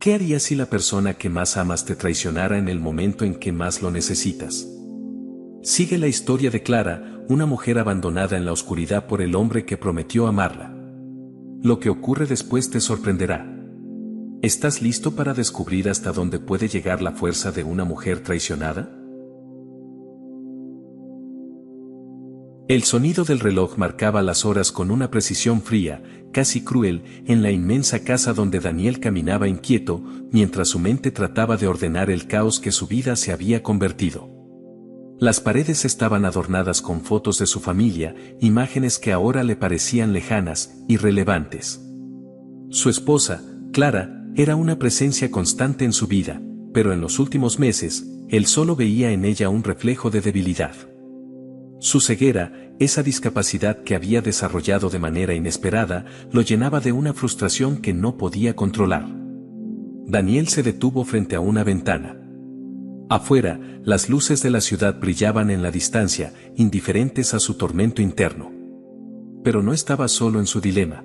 ¿Qué harías si la persona que más amas te traicionara en el momento en que más lo necesitas? Sigue la historia de Clara, una mujer abandonada en la oscuridad por el hombre que prometió amarla. Lo que ocurre después te sorprenderá. ¿Estás listo para descubrir hasta dónde puede llegar la fuerza de una mujer traicionada? El sonido del reloj marcaba las horas con una precisión fría, casi cruel, en la inmensa casa donde Daniel caminaba inquieto, mientras su mente trataba de ordenar el caos que su vida se había convertido. Las paredes estaban adornadas con fotos de su familia, imágenes que ahora le parecían lejanas, irrelevantes. Su esposa, Clara, era una presencia constante en su vida, pero en los últimos meses, él solo veía en ella un reflejo de debilidad. Su ceguera, esa discapacidad que había desarrollado de manera inesperada, lo llenaba de una frustración que no podía controlar. Daniel se detuvo frente a una ventana. Afuera, las luces de la ciudad brillaban en la distancia, indiferentes a su tormento interno. Pero no estaba solo en su dilema.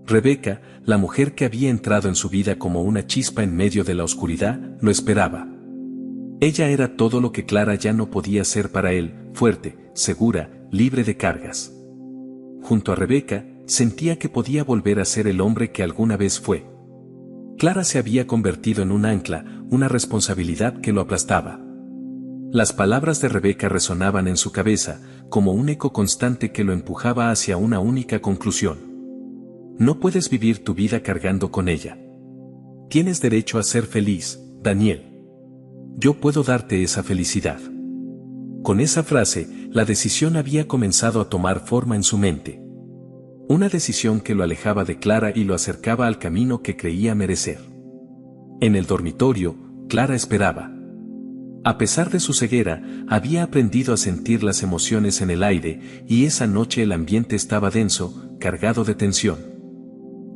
Rebeca, la mujer que había entrado en su vida como una chispa en medio de la oscuridad, lo esperaba. Ella era todo lo que Clara ya no podía ser para él, fuerte, segura, libre de cargas. Junto a Rebeca, sentía que podía volver a ser el hombre que alguna vez fue. Clara se había convertido en un ancla, una responsabilidad que lo aplastaba. Las palabras de Rebeca resonaban en su cabeza, como un eco constante que lo empujaba hacia una única conclusión. No puedes vivir tu vida cargando con ella. Tienes derecho a ser feliz, Daniel. Yo puedo darte esa felicidad. Con esa frase, la decisión había comenzado a tomar forma en su mente. Una decisión que lo alejaba de Clara y lo acercaba al camino que creía merecer. En el dormitorio, Clara esperaba. A pesar de su ceguera, había aprendido a sentir las emociones en el aire, y esa noche el ambiente estaba denso, cargado de tensión.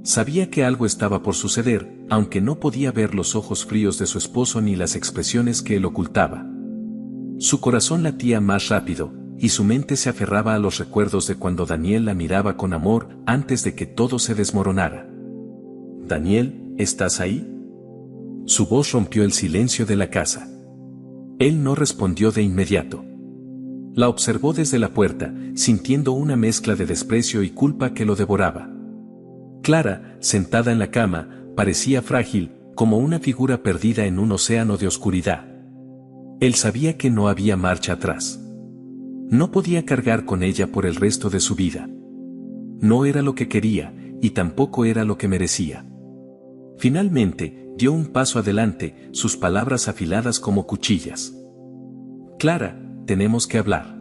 Sabía que algo estaba por suceder, aunque no podía ver los ojos fríos de su esposo ni las expresiones que él ocultaba. Su corazón latía más rápido, y su mente se aferraba a los recuerdos de cuando Daniel la miraba con amor antes de que todo se desmoronara. «Daniel, ¿estás ahí?». Su voz rompió el silencio de la casa. Él no respondió de inmediato. La observó desde la puerta, sintiendo una mezcla de desprecio y culpa que lo devoraba. Clara, sentada en la cama, parecía frágil, como una figura perdida en un océano de oscuridad. Él sabía que no había marcha atrás. No podía cargar con ella por el resto de su vida. No era lo que quería, y tampoco era lo que merecía. Finalmente, dio un paso adelante, sus palabras afiladas como cuchillas. «Clara, tenemos que hablar».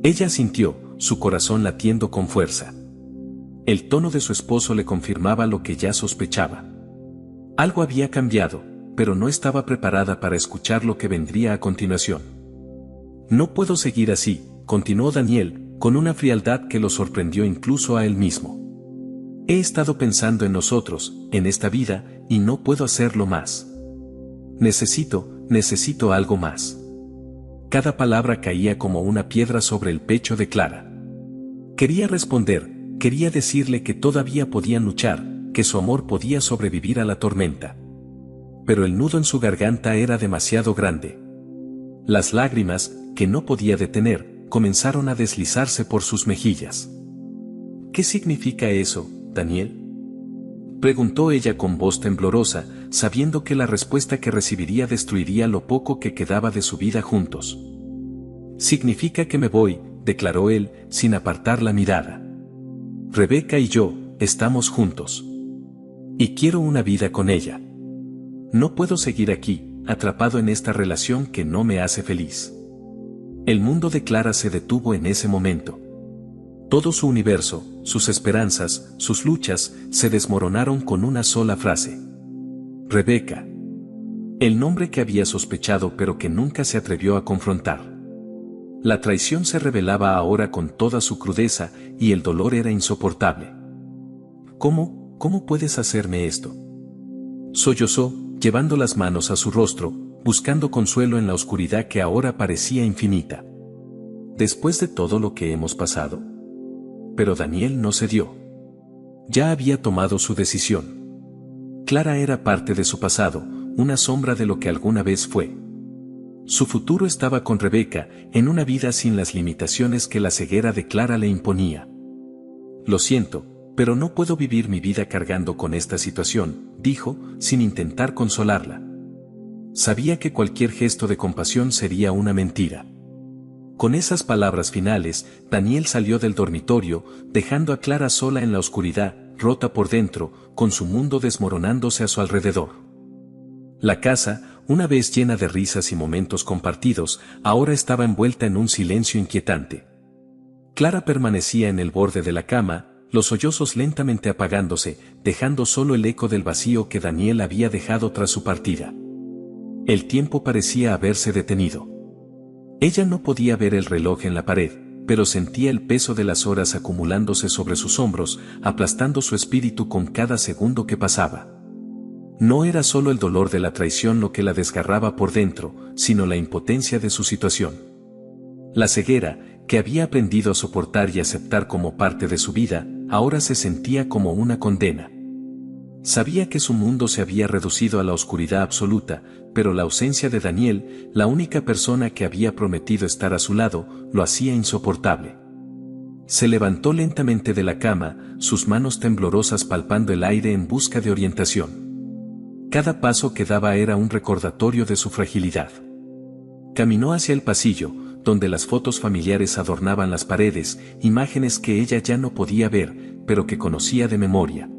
Ella asintió, su corazón latiendo con fuerza. El tono de su esposo le confirmaba lo que ya sospechaba. Algo había cambiado, pero no estaba preparada para escuchar lo que vendría a continuación. «No puedo seguir así», continuó Daniel, con una frialdad que lo sorprendió incluso a él mismo. «He estado pensando en nosotros, en esta vida, y no puedo hacerlo más. Necesito algo más». Cada palabra caía como una piedra sobre el pecho de Clara. Quería responder. Quería decirle que todavía podían luchar, que su amor podía sobrevivir a la tormenta. Pero el nudo en su garganta era demasiado grande. Las lágrimas, que no podía detener, comenzaron a deslizarse por sus mejillas. «¿Qué significa eso, Daniel?», preguntó ella con voz temblorosa, sabiendo que la respuesta que recibiría destruiría lo poco que quedaba de su vida juntos. «Significa que me voy», declaró él, sin apartar la mirada. «Rebeca y yo, estamos juntos. Y quiero una vida con ella. No puedo seguir aquí, atrapado en esta relación que no me hace feliz». El mundo de Clara se detuvo en ese momento. Todo su universo, sus esperanzas, sus luchas, se desmoronaron con una sola frase. Rebeca. El nombre que había sospechado pero que nunca se atrevió a confrontar. La traición se revelaba ahora con toda su crudeza, y el dolor era insoportable. ¿Cómo puedes hacerme esto?», sollozó, llevando las manos a su rostro, buscando consuelo en la oscuridad que ahora parecía infinita. «Después de todo lo que hemos pasado». Pero Daniel no cedió. Ya había tomado su decisión. Clara era parte de su pasado, una sombra de lo que alguna vez fue. Su futuro estaba con Rebeca, en una vida sin las limitaciones que la ceguera de Clara le imponía. Lo siento, pero no puedo vivir mi vida cargando con esta situación, dijo, sin intentar consolarla. Sabía que cualquier gesto de compasión sería una mentira. Con esas palabras finales, Daniel salió del dormitorio, dejando a Clara sola en la oscuridad, rota por dentro, con su mundo desmoronándose a su alrededor. La casa, una vez llena de risas y momentos compartidos, ahora estaba envuelta en un silencio inquietante. Clara permanecía en el borde de la cama, los sollozos lentamente apagándose, dejando solo el eco del vacío que Daniel había dejado tras su partida. El tiempo parecía haberse detenido. Ella no podía ver el reloj en la pared, pero sentía el peso de las horas acumulándose sobre sus hombros, aplastando su espíritu con cada segundo que pasaba. No era solo el dolor de la traición lo que la desgarraba por dentro, sino la impotencia de su situación. La ceguera, que había aprendido a soportar y aceptar como parte de su vida, ahora se sentía como una condena. Sabía que su mundo se había reducido a la oscuridad absoluta, pero la ausencia de Daniel, la única persona que había prometido estar a su lado, lo hacía insoportable. Se levantó lentamente de la cama, sus manos temblorosas palpando el aire en busca de orientación. Cada paso que daba era un recordatorio de su fragilidad. Caminó hacia el pasillo, donde las fotos familiares adornaban las paredes, imágenes que ella ya no podía ver, pero que conocía de memoria.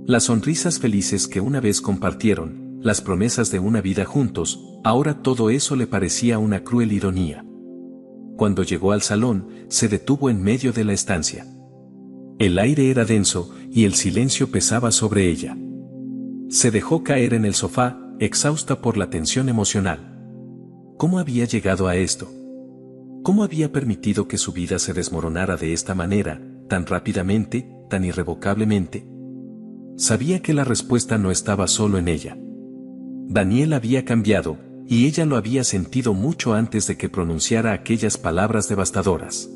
Las sonrisas felices que una vez compartieron, las promesas de una vida juntos, ahora todo eso le parecía una cruel ironía. Cuando llegó al salón, se detuvo en medio de la estancia. El aire era denso, y el silencio pesaba sobre ella. Se dejó caer en el sofá, exhausta por la tensión emocional. ¿Cómo había llegado a esto? ¿Cómo había permitido que su vida se desmoronara de esta manera, tan rápidamente, tan irrevocablemente? Sabía que la respuesta no estaba solo en ella. Daniel había cambiado, y ella lo había sentido mucho antes de que pronunciara aquellas palabras devastadoras.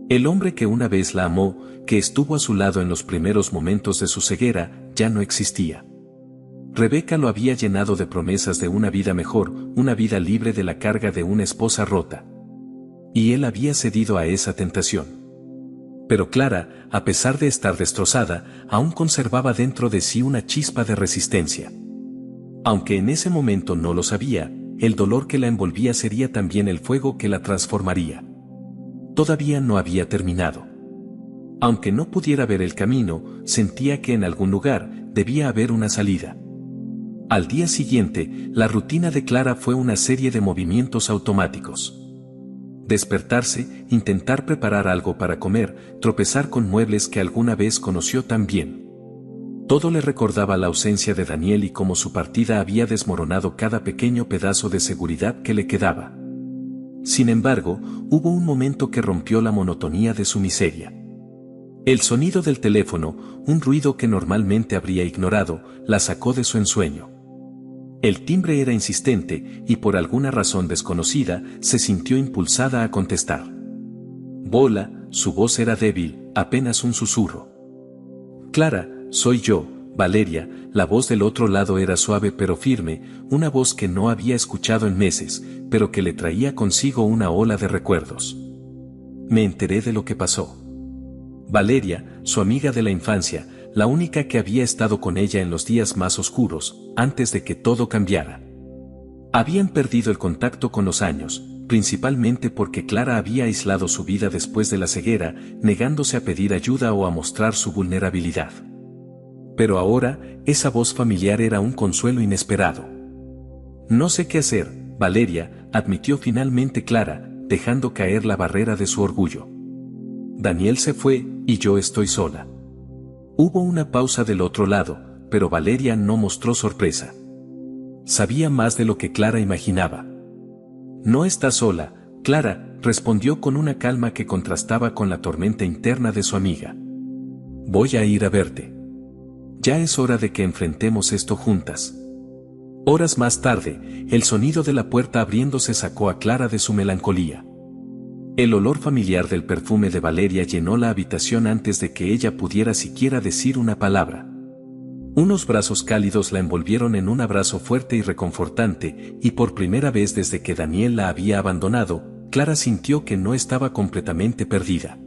El hombre que una vez la amó, que estuvo a su lado en los primeros momentos de su ceguera, ya no existía. Rebeca lo había llenado de promesas de una vida mejor, una vida libre de la carga de una esposa rota. Y él había cedido a esa tentación. Pero Clara, a pesar de estar destrozada, aún conservaba dentro de sí una chispa de resistencia. Aunque en ese momento no lo sabía, el dolor que la envolvía sería también el fuego que la transformaría. Todavía no había terminado. Aunque no pudiera ver el camino, sentía que en algún lugar debía haber una salida. Al día siguiente, la rutina de Clara fue una serie de movimientos automáticos. Despertarse, intentar preparar algo para comer, tropezar con muebles que alguna vez conoció tan bien. Todo le recordaba la ausencia de Daniel y cómo su partida había desmoronado cada pequeño pedazo de seguridad que le quedaba. Sin embargo, hubo un momento que rompió la monotonía de su miseria. El sonido del teléfono, un ruido que normalmente habría ignorado, la sacó de su ensueño. El timbre era insistente, y por alguna razón desconocida, se sintió impulsada a contestar. Bola, su voz era débil, apenas un susurro. Clara, soy yo, Valeria. La voz del otro lado era suave pero firme, una voz que no había escuchado en meses, pero que le traía consigo una ola de recuerdos. Me enteré de lo que pasó. Valeria, su amiga de la infancia, la única que había estado con ella en los días más oscuros, antes de que todo cambiara. Habían perdido el contacto con los años, principalmente porque Clara había aislado su vida después de la ceguera, negándose a pedir ayuda o a mostrar su vulnerabilidad. Pero ahora, esa voz familiar era un consuelo inesperado. No sé qué hacer, Valeria, admitió finalmente Clara, dejando caer la barrera de su orgullo. Daniel se fue, y yo estoy sola. Hubo una pausa del otro lado, pero Valeria no mostró sorpresa. Sabía más de lo que Clara imaginaba. No está sola, Clara, respondió con una calma que contrastaba con la tormenta interna de su amiga. Voy a ir a verte. Ya es hora de que enfrentemos esto juntas. Horas más tarde, el sonido de la puerta abriéndose sacó a Clara de su melancolía. El olor familiar del perfume de Valeria llenó la habitación antes de que ella pudiera siquiera decir una palabra. Unos brazos cálidos la envolvieron en un abrazo fuerte y reconfortante, y por primera vez desde que Daniel la había abandonado, Clara sintió que no estaba completamente perdida.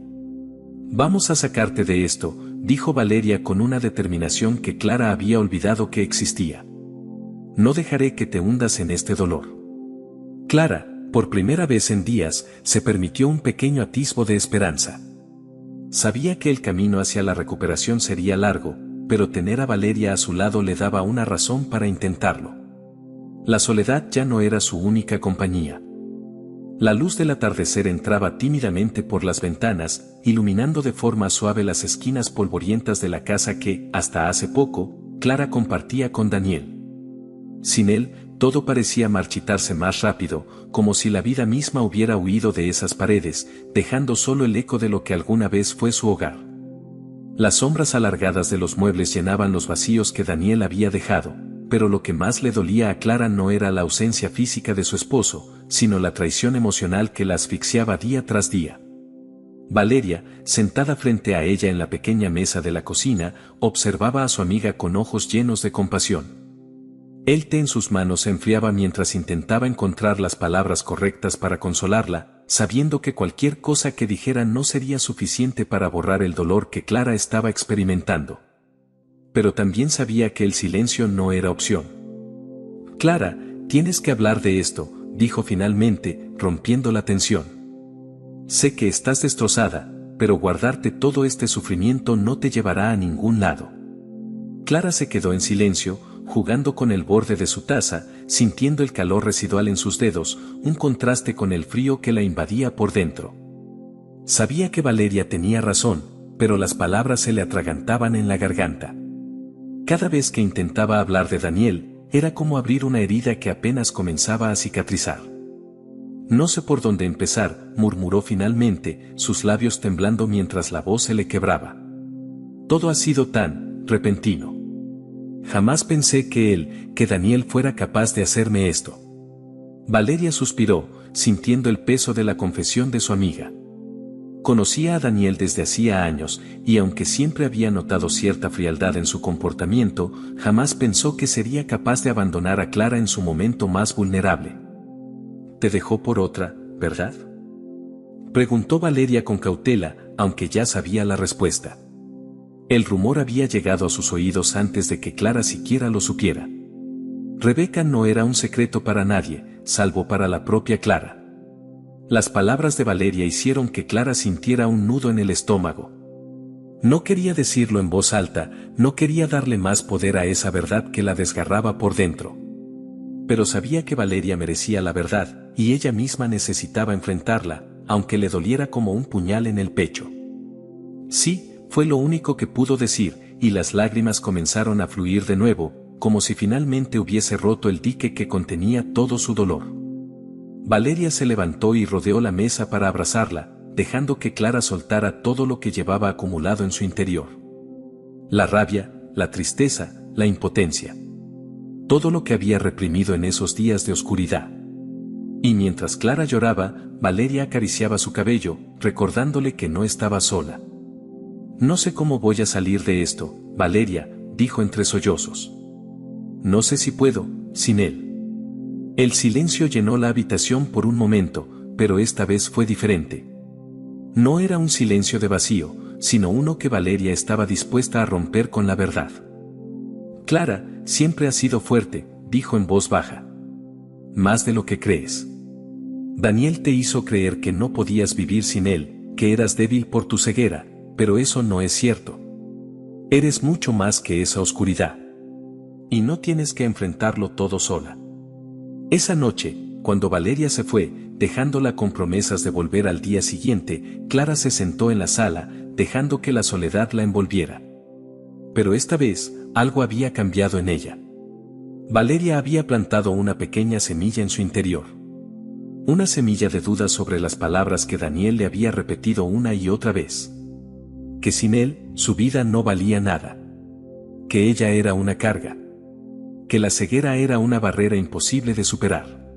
«Vamos a sacarte de esto», dijo Valeria con una determinación que Clara había olvidado que existía. «No dejaré que te hundas en este dolor». Clara, por primera vez en días, se permitió un pequeño atisbo de esperanza. Sabía que el camino hacia la recuperación sería largo, pero tener a Valeria a su lado le daba una razón para intentarlo. La soledad ya no era su única compañía. La luz del atardecer entraba tímidamente por las ventanas, iluminando de forma suave las esquinas polvorientas de la casa que, hasta hace poco, Clara compartía con Daniel. Sin él, todo parecía marchitarse más rápido, como si la vida misma hubiera huido de esas paredes, dejando solo el eco de lo que alguna vez fue su hogar. Las sombras alargadas de los muebles llenaban los vacíos que Daniel había dejado, pero lo que más le dolía a Clara no era la ausencia física de su esposo, sino la traición emocional que la asfixiaba día tras día. Valeria, sentada frente a ella en la pequeña mesa de la cocina, observaba a su amiga con ojos llenos de compasión. El té en sus manos se enfriaba mientras intentaba encontrar las palabras correctas para consolarla, sabiendo que cualquier cosa que dijera no sería suficiente para borrar el dolor que Clara estaba experimentando. Pero también sabía que el silencio no era opción. «Clara, tienes que hablar de esto», dijo finalmente, rompiendo la tensión. «Sé que estás destrozada, pero guardarte todo este sufrimiento no te llevará a ningún lado». Clara se quedó en silencio, jugando con el borde de su taza, sintiendo el calor residual en sus dedos, un contraste con el frío que la invadía por dentro. Sabía que Valeria tenía razón, pero las palabras se le atragantaban en la garganta. Cada vez que intentaba hablar de Daniel, era como abrir una herida que apenas comenzaba a cicatrizar. «No sé por dónde empezar», murmuró finalmente, sus labios temblando mientras la voz se le quebraba. «Todo ha sido tan repentino. Jamás pensé que Daniel fuera capaz de hacerme esto». Valeria suspiró, sintiendo el peso de la confesión de su amiga. Conocía a Daniel desde hacía años, y aunque siempre había notado cierta frialdad en su comportamiento, jamás pensó que sería capaz de abandonar a Clara en su momento más vulnerable. «¿Te dejó por otra, verdad?», preguntó Valeria con cautela, aunque ya sabía la respuesta. El rumor había llegado a sus oídos antes de que Clara siquiera lo supiera. Rebeca no era un secreto para nadie, salvo para la propia Clara. Las palabras de Valeria hicieron que Clara sintiera un nudo en el estómago. No quería decirlo en voz alta, no quería darle más poder a esa verdad que la desgarraba por dentro. Pero sabía que Valeria merecía la verdad, y ella misma necesitaba enfrentarla, aunque le doliera como un puñal en el pecho. «Sí», fue lo único que pudo decir, y las lágrimas comenzaron a fluir de nuevo, como si finalmente hubiese roto el dique que contenía todo su dolor. Valeria se levantó y rodeó la mesa para abrazarla, dejando que Clara soltara todo lo que llevaba acumulado en su interior. La rabia, la tristeza, la impotencia. Todo lo que había reprimido en esos días de oscuridad. Y mientras Clara lloraba, Valeria acariciaba su cabello, recordándole que no estaba sola. «No sé cómo voy a salir de esto, Valeria», dijo entre sollozos. «No sé si puedo, sin él». El silencio llenó la habitación por un momento, pero esta vez fue diferente. No era un silencio de vacío, sino uno que Valeria estaba dispuesta a romper con la verdad. «Clara, siempre has sido fuerte», dijo en voz baja. «Más de lo que crees. Daniel te hizo creer que no podías vivir sin él, que eras débil por tu ceguera, pero eso no es cierto. Eres mucho más que esa oscuridad. Y no tienes que enfrentarlo todo sola». Esa noche, cuando Valeria se fue, dejándola con promesas de volver al día siguiente, Clara se sentó en la sala, dejando que la soledad la envolviera. Pero esta vez, algo había cambiado en ella. Valeria había plantado una pequeña semilla en su interior. Una semilla de dudas sobre las palabras que Daniel le había repetido una y otra vez. Que sin él, su vida no valía nada. Que ella era una carga. Que la ceguera era una barrera imposible de superar.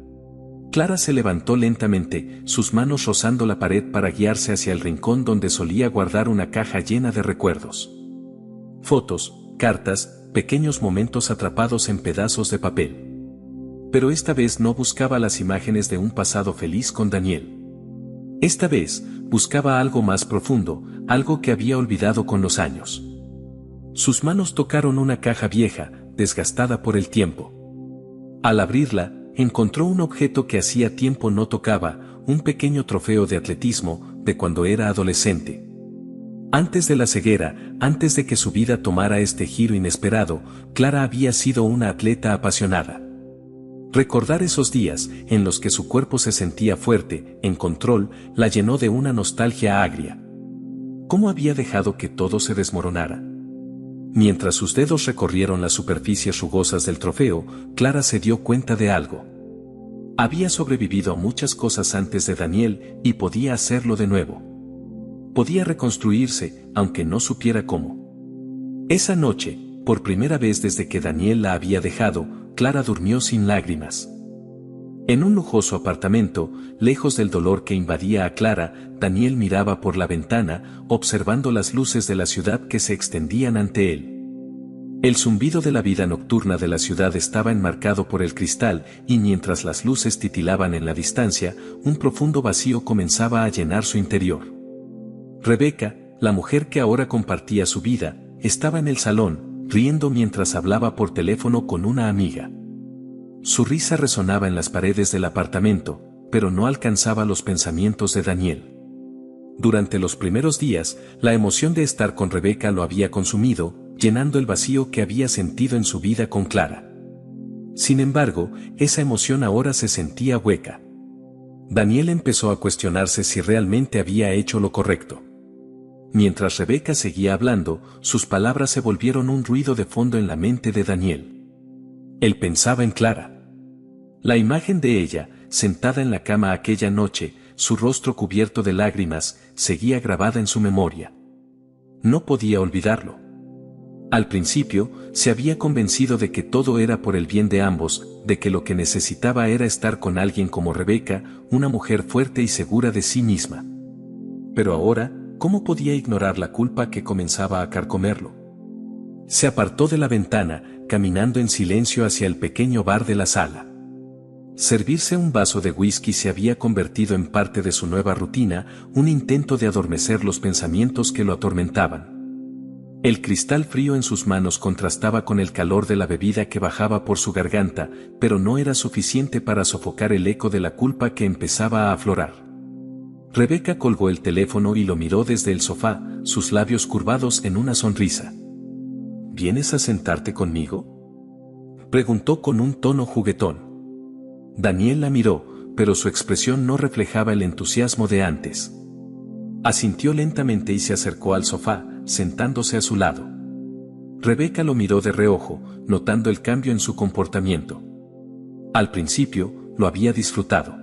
Clara se levantó lentamente, sus manos rozando la pared para guiarse hacia el rincón donde solía guardar una caja llena de recuerdos. Fotos, cartas, pequeños momentos atrapados en pedazos de papel. Pero esta vez no buscaba las imágenes de un pasado feliz con Daniel. Esta vez, buscaba algo más profundo, algo que había olvidado con los años. Sus manos tocaron una caja vieja, desgastada por el tiempo. Al abrirla, encontró un objeto que hacía tiempo no tocaba, un pequeño trofeo de atletismo, de cuando era adolescente. Antes de la ceguera, antes de que su vida tomara este giro inesperado, Clara había sido una atleta apasionada. Recordar esos días, en los que su cuerpo se sentía fuerte, en control, la llenó de una nostalgia agria. ¿Cómo había dejado que todo se desmoronara? Mientras sus dedos recorrieron las superficies rugosas del trofeo, Clara se dio cuenta de algo. Había sobrevivido a muchas cosas antes de Daniel, y podía hacerlo de nuevo. Podía reconstruirse, aunque no supiera cómo. Esa noche, por primera vez desde que Daniel la había dejado, Clara durmió sin lágrimas. En un lujoso apartamento, lejos del dolor que invadía a Clara, Daniel miraba por la ventana, observando las luces de la ciudad que se extendían ante él. El zumbido de la vida nocturna de la ciudad estaba enmarcado por el cristal, y mientras las luces titilaban en la distancia, un profundo vacío comenzaba a llenar su interior. Rebeca, la mujer que ahora compartía su vida, estaba en el salón, riendo mientras hablaba por teléfono con una amiga. Su risa resonaba en las paredes del apartamento, pero no alcanzaba los pensamientos de Daniel. Durante los primeros días, la emoción de estar con Rebeca lo había consumido, llenando el vacío que había sentido en su vida con Clara. Sin embargo, esa emoción ahora se sentía hueca. Daniel empezó a cuestionarse si realmente había hecho lo correcto. Mientras Rebeca seguía hablando, sus palabras se volvieron un ruido de fondo en la mente de Daniel. Él pensaba en Clara. La imagen de ella, sentada en la cama aquella noche, su rostro cubierto de lágrimas, seguía grabada en su memoria. No podía olvidarlo. Al principio, se había convencido de que todo era por el bien de ambos, de que lo que necesitaba era estar con alguien como Rebeca, una mujer fuerte y segura de sí misma. Pero ahora, ¿cómo podía ignorar la culpa que comenzaba a carcomerlo? Se apartó de la ventana, caminando en silencio hacia el pequeño bar de la sala. Servirse un vaso de whisky se había convertido en parte de su nueva rutina, un intento de adormecer los pensamientos que lo atormentaban. El cristal frío en sus manos contrastaba con el calor de la bebida que bajaba por su garganta, pero no era suficiente para sofocar el eco de la culpa que empezaba a aflorar. Rebeca colgó el teléfono y lo miró desde el sofá, sus labios curvados en una sonrisa. ¿Vienes a sentarte conmigo?, preguntó con un tono juguetón. Daniel la miró, pero su expresión no reflejaba el entusiasmo de antes. Asintió lentamente y se acercó al sofá, sentándose a su lado. Rebeca lo miró de reojo, notando el cambio en su comportamiento. Al principio, lo había disfrutado.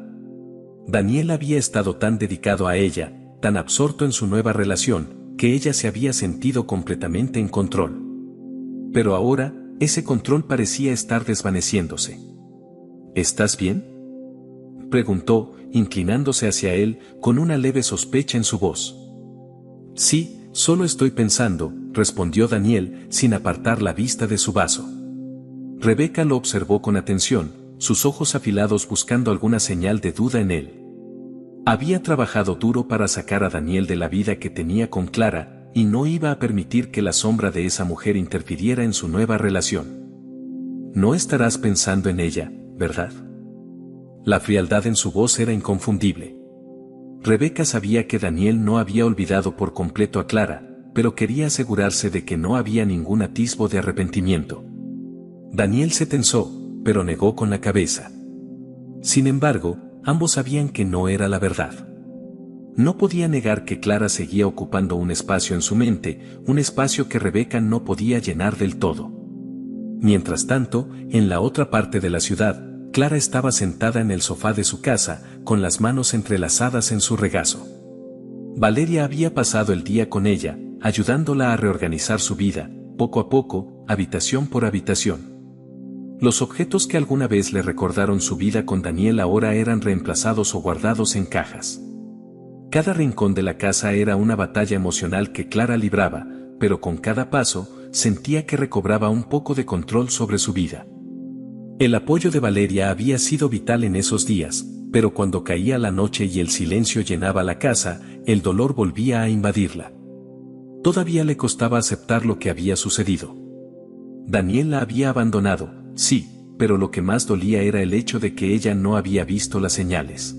Daniel había estado tan dedicado a ella, tan absorto en su nueva relación, que ella se había sentido completamente en control. Pero ahora, ese control parecía estar desvaneciéndose. ¿Estás bien?, preguntó, inclinándose hacia él, con una leve sospecha en su voz. Sí, solo estoy pensando, respondió Daniel, sin apartar la vista de su vaso. Rebeca lo observó con atención, sus ojos afilados buscando alguna señal de duda en él. Había trabajado duro para sacar a Daniel de la vida que tenía con Clara, y no iba a permitir que la sombra de esa mujer interfiriera en su nueva relación. No estarás pensando en ella, ¿verdad? La frialdad en su voz era inconfundible. Rebeca sabía que Daniel no había olvidado por completo a Clara, pero quería asegurarse de que no había ningún atisbo de arrepentimiento. Daniel se tensó, pero negó con la cabeza. Sin embargo, ambos sabían que no era la verdad. No podía negar que Clara seguía ocupando un espacio en su mente, un espacio que Rebeca no podía llenar del todo. Mientras tanto, en la otra parte de la ciudad, Clara estaba sentada en el sofá de su casa, con las manos entrelazadas en su regazo. Valeria había pasado el día con ella, ayudándola a reorganizar su vida, poco a poco, habitación por habitación. Los objetos que alguna vez le recordaron su vida con Daniel ahora eran reemplazados o guardados en cajas. Cada rincón de la casa era una batalla emocional que Clara libraba, pero con cada paso, sentía que recobraba un poco de control sobre su vida. El apoyo de Valeria había sido vital en esos días, pero cuando caía la noche y el silencio llenaba la casa, el dolor volvía a invadirla. Todavía le costaba aceptar lo que había sucedido. Daniel la había abandonado, sí, pero lo que más dolía era el hecho de que ella no había visto las señales.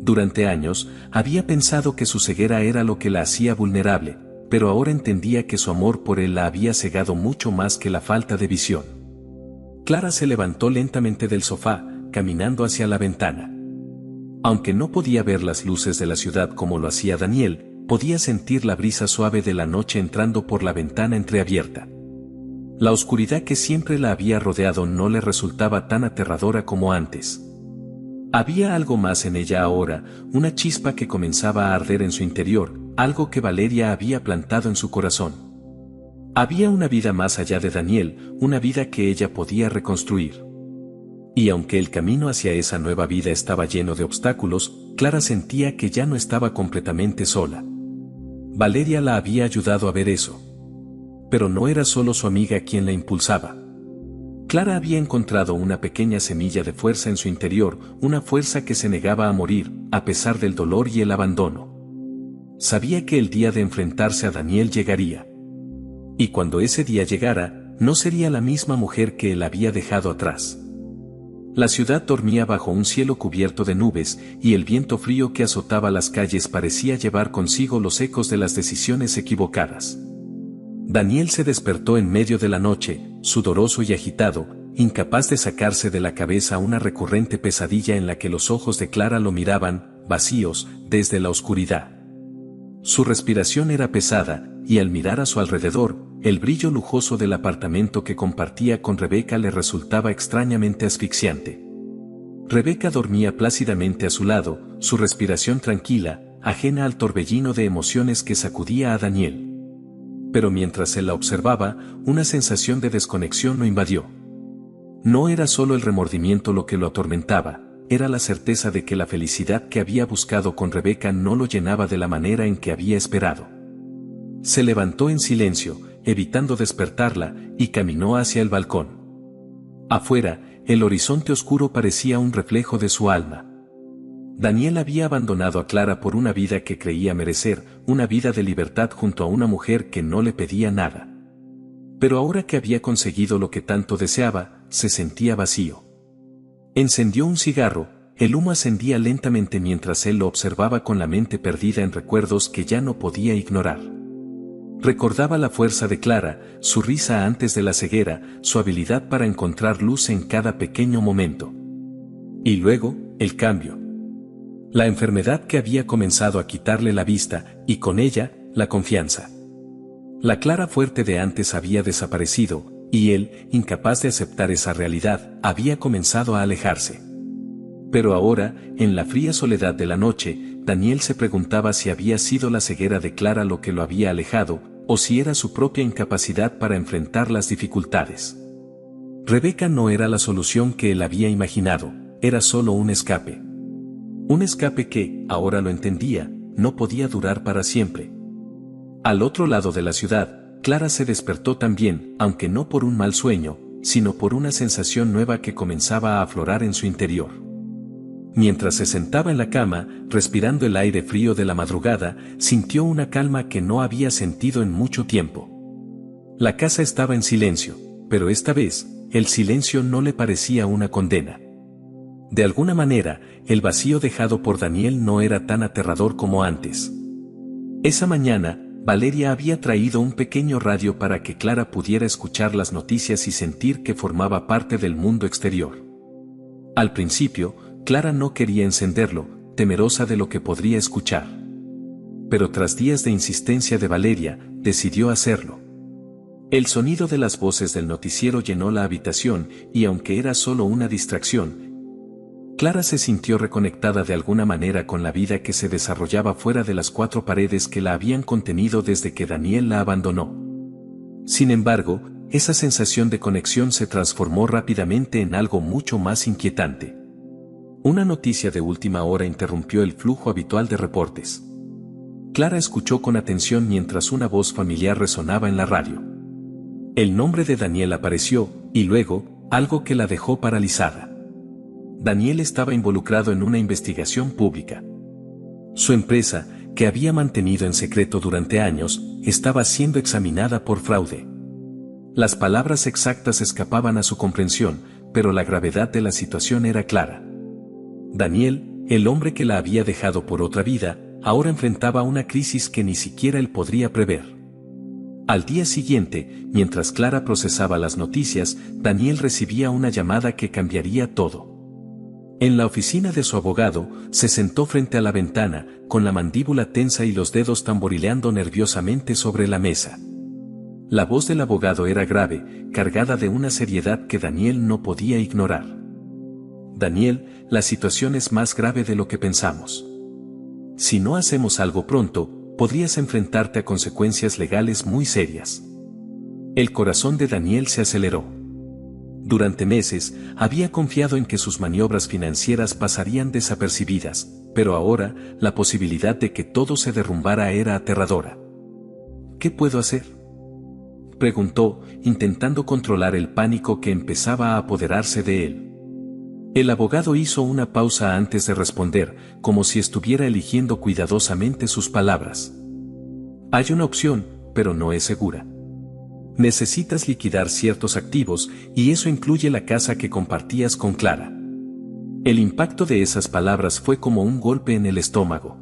Durante años, había pensado que su ceguera era lo que la hacía vulnerable, pero ahora entendía que su amor por él la había cegado mucho más que la falta de visión. Clara se levantó lentamente del sofá, caminando hacia la ventana. Aunque no podía ver las luces de la ciudad como lo hacía Daniel, podía sentir la brisa suave de la noche entrando por la ventana entreabierta. La oscuridad que siempre la había rodeado no le resultaba tan aterradora como antes. Había algo más en ella ahora, una chispa que comenzaba a arder en su interior, algo que Valeria había plantado en su corazón. Había una vida más allá de Daniel, una vida que ella podía reconstruir. Y aunque el camino hacia esa nueva vida estaba lleno de obstáculos, Clara sentía que ya no estaba completamente sola. Valeria la había ayudado a ver eso. Pero no era solo su amiga quien la impulsaba. Clara había encontrado una pequeña semilla de fuerza en su interior, una fuerza que se negaba a morir, a pesar del dolor y el abandono. Sabía que el día de enfrentarse a Daniel llegaría. Y cuando ese día llegara, no sería la misma mujer que él había dejado atrás. La ciudad dormía bajo un cielo cubierto de nubes, y el viento frío que azotaba las calles parecía llevar consigo los ecos de las decisiones equivocadas. Daniel se despertó en medio de la noche, sudoroso y agitado, incapaz de sacarse de la cabeza una recurrente pesadilla en la que los ojos de Clara lo miraban, vacíos, desde la oscuridad. Su respiración era pesada, y al mirar a su alrededor, el brillo lujoso del apartamento que compartía con Rebeca le resultaba extrañamente asfixiante. Rebeca dormía plácidamente a su lado, su respiración tranquila, ajena al torbellino de emociones que sacudía a Daniel. Pero mientras él la observaba, una sensación de desconexión lo invadió. No era solo el remordimiento lo que lo atormentaba, era la certeza de que la felicidad que había buscado con Rebeca no lo llenaba de la manera en que había esperado. Se levantó en silencio, evitando despertarla, y caminó hacia el balcón. Afuera, el horizonte oscuro parecía un reflejo de su alma. Daniel había abandonado a Clara por una vida que creía merecer, una vida de libertad junto a una mujer que no le pedía nada. Pero ahora que había conseguido lo que tanto deseaba, se sentía vacío. Encendió un cigarro, el humo ascendía lentamente mientras él lo observaba con la mente perdida en recuerdos que ya no podía ignorar. Recordaba la fuerza de Clara, su risa antes de la ceguera, su habilidad para encontrar luz en cada pequeño momento. Y luego, el cambio. La enfermedad que había comenzado a quitarle la vista, y con ella, la confianza. La Clara fuerte de antes había desaparecido, y él, incapaz de aceptar esa realidad, había comenzado a alejarse. Pero ahora, en la fría soledad de la noche, Daniel se preguntaba si había sido la ceguera de Clara lo que lo había alejado, o si era su propia incapacidad para enfrentar las dificultades. Rebeca no era la solución que él había imaginado, era solo un escape. Un escape que, ahora lo entendía, no podía durar para siempre. Al otro lado de la ciudad, Clara se despertó también, aunque no por un mal sueño, sino por una sensación nueva que comenzaba a aflorar en su interior. Mientras se sentaba en la cama, respirando el aire frío de la madrugada, sintió una calma que no había sentido en mucho tiempo. La casa estaba en silencio, pero esta vez, el silencio no le parecía una condena. De alguna manera, el vacío dejado por Daniel no era tan aterrador como antes. Esa mañana, Valeria había traído un pequeño radio para que Clara pudiera escuchar las noticias y sentir que formaba parte del mundo exterior. Al principio, Clara no quería encenderlo, temerosa de lo que podría escuchar. Pero tras días de insistencia de Valeria, decidió hacerlo. El sonido de las voces del noticiero llenó la habitación, y aunque era solo una distracción, Clara se sintió reconectada de alguna manera con la vida que se desarrollaba fuera de las cuatro paredes que la habían contenido desde que Daniel la abandonó. Sin embargo, esa sensación de conexión se transformó rápidamente en algo mucho más inquietante. Una noticia de última hora interrumpió el flujo habitual de reportes. Clara escuchó con atención mientras una voz familiar resonaba en la radio. El nombre de Daniel apareció, y luego, algo que la dejó paralizada. Daniel estaba involucrado en una investigación pública. Su empresa, que había mantenido en secreto durante años, estaba siendo examinada por fraude. Las palabras exactas escapaban a su comprensión, pero la gravedad de la situación era clara. Daniel, el hombre que la había dejado por otra vida, ahora enfrentaba una crisis que ni siquiera él podría prever. Al día siguiente, mientras Clara procesaba las noticias, Daniel recibía una llamada que cambiaría todo. En la oficina de su abogado, se sentó frente a la ventana, con la mandíbula tensa y los dedos tamborileando nerviosamente sobre la mesa. La voz del abogado era grave, cargada de una seriedad que Daniel no podía ignorar. Daniel, la situación es más grave de lo que pensamos. Si no hacemos algo pronto, podrías enfrentarte a consecuencias legales muy serias. El corazón de Daniel se aceleró. Durante meses, había confiado en que sus maniobras financieras pasarían desapercibidas, pero ahora, la posibilidad de que todo se derrumbara era aterradora. ¿Qué puedo hacer?, preguntó, intentando controlar el pánico que empezaba a apoderarse de él. El abogado hizo una pausa antes de responder, como si estuviera eligiendo cuidadosamente sus palabras. Hay una opción, pero no es segura. Necesitas liquidar ciertos activos, y eso incluye la casa que compartías con Clara. El impacto de esas palabras fue como un golpe en el estómago.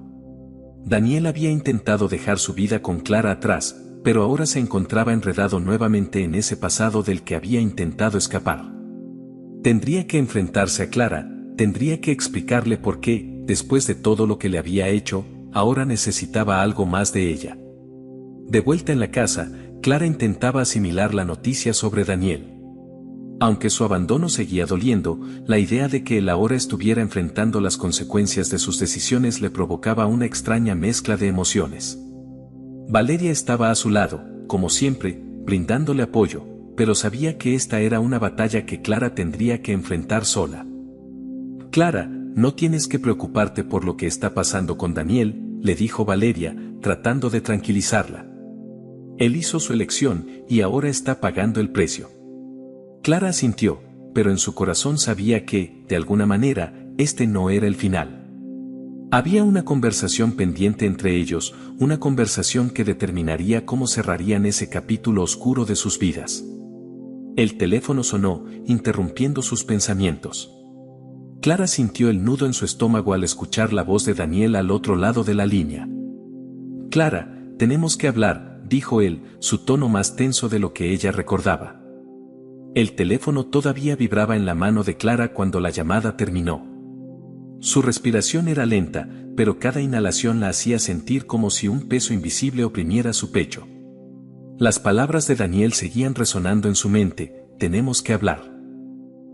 Daniel había intentado dejar su vida con Clara atrás, pero ahora se encontraba enredado nuevamente en ese pasado del que había intentado escapar. Tendría que enfrentarse a Clara, tendría que explicarle por qué, después de todo lo que le había hecho, ahora necesitaba algo más de ella. De vuelta en la casa, Clara intentaba asimilar la noticia sobre Daniel. Aunque su abandono seguía doliendo, la idea de que él ahora estuviera enfrentando las consecuencias de sus decisiones le provocaba una extraña mezcla de emociones. Valeria estaba a su lado, como siempre, brindándole apoyo, pero sabía que esta era una batalla que Clara tendría que enfrentar sola. Clara, no tienes que preocuparte por lo que está pasando con Daniel, le dijo Valeria, tratando de tranquilizarla. Él hizo su elección y ahora está pagando el precio. Clara asintió, pero en su corazón sabía que, de alguna manera, este no era el final. Había una conversación pendiente entre ellos, una conversación que determinaría cómo cerrarían ese capítulo oscuro de sus vidas. El teléfono sonó, interrumpiendo sus pensamientos. Clara sintió el nudo en su estómago al escuchar la voz de Daniel al otro lado de la línea. Clara, tenemos que hablar, dijo él, su tono más tenso de lo que ella recordaba. El teléfono todavía vibraba en la mano de Clara cuando la llamada terminó. Su respiración era lenta, pero cada inhalación la hacía sentir como si un peso invisible oprimiera su pecho. Las palabras de Daniel seguían resonando en su mente, tenemos que hablar.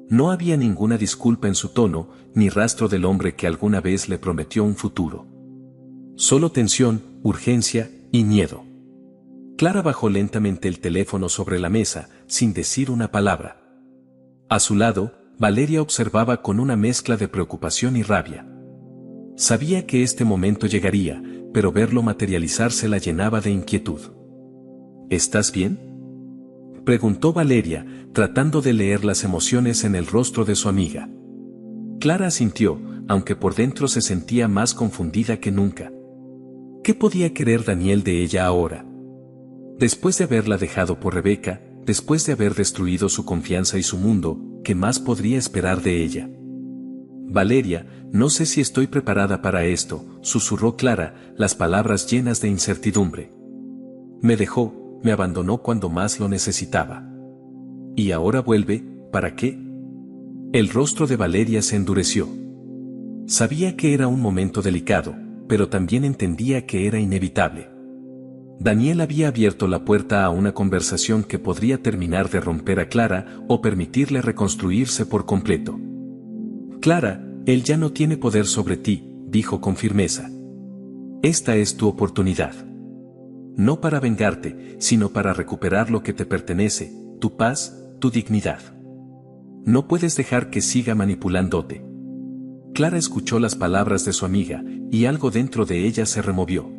No había ninguna disculpa en su tono, ni rastro del hombre que alguna vez le prometió un futuro. Solo tensión, urgencia y miedo. Clara bajó lentamente el teléfono sobre la mesa, sin decir una palabra. A su lado, Valeria observaba con una mezcla de preocupación y rabia. Sabía que este momento llegaría, pero verlo materializarse la llenaba de inquietud. ¿Estás bien?, preguntó Valeria, tratando de leer las emociones en el rostro de su amiga. Clara asintió, aunque por dentro se sentía más confundida que nunca. ¿Qué podía querer Daniel de ella ahora? Después de haberla dejado por Rebeca, después de haber destruido su confianza y su mundo, ¿qué más podría esperar de ella? Valeria, no sé si estoy preparada para esto, susurró Clara, las palabras llenas de incertidumbre. Me dejó, me abandonó cuando más lo necesitaba. ¿Y ahora vuelve, para qué? El rostro de Valeria se endureció. Sabía que era un momento delicado, pero también entendía que era inevitable. Daniel había abierto la puerta a una conversación que podría terminar de romper a Clara o permitirle reconstruirse por completo. Clara, él ya no tiene poder sobre ti, dijo con firmeza. Esta es tu oportunidad. No para vengarte, sino para recuperar lo que te pertenece, tu paz, tu dignidad. No puedes dejar que siga manipulándote. Clara escuchó las palabras de su amiga, y algo dentro de ella se removió.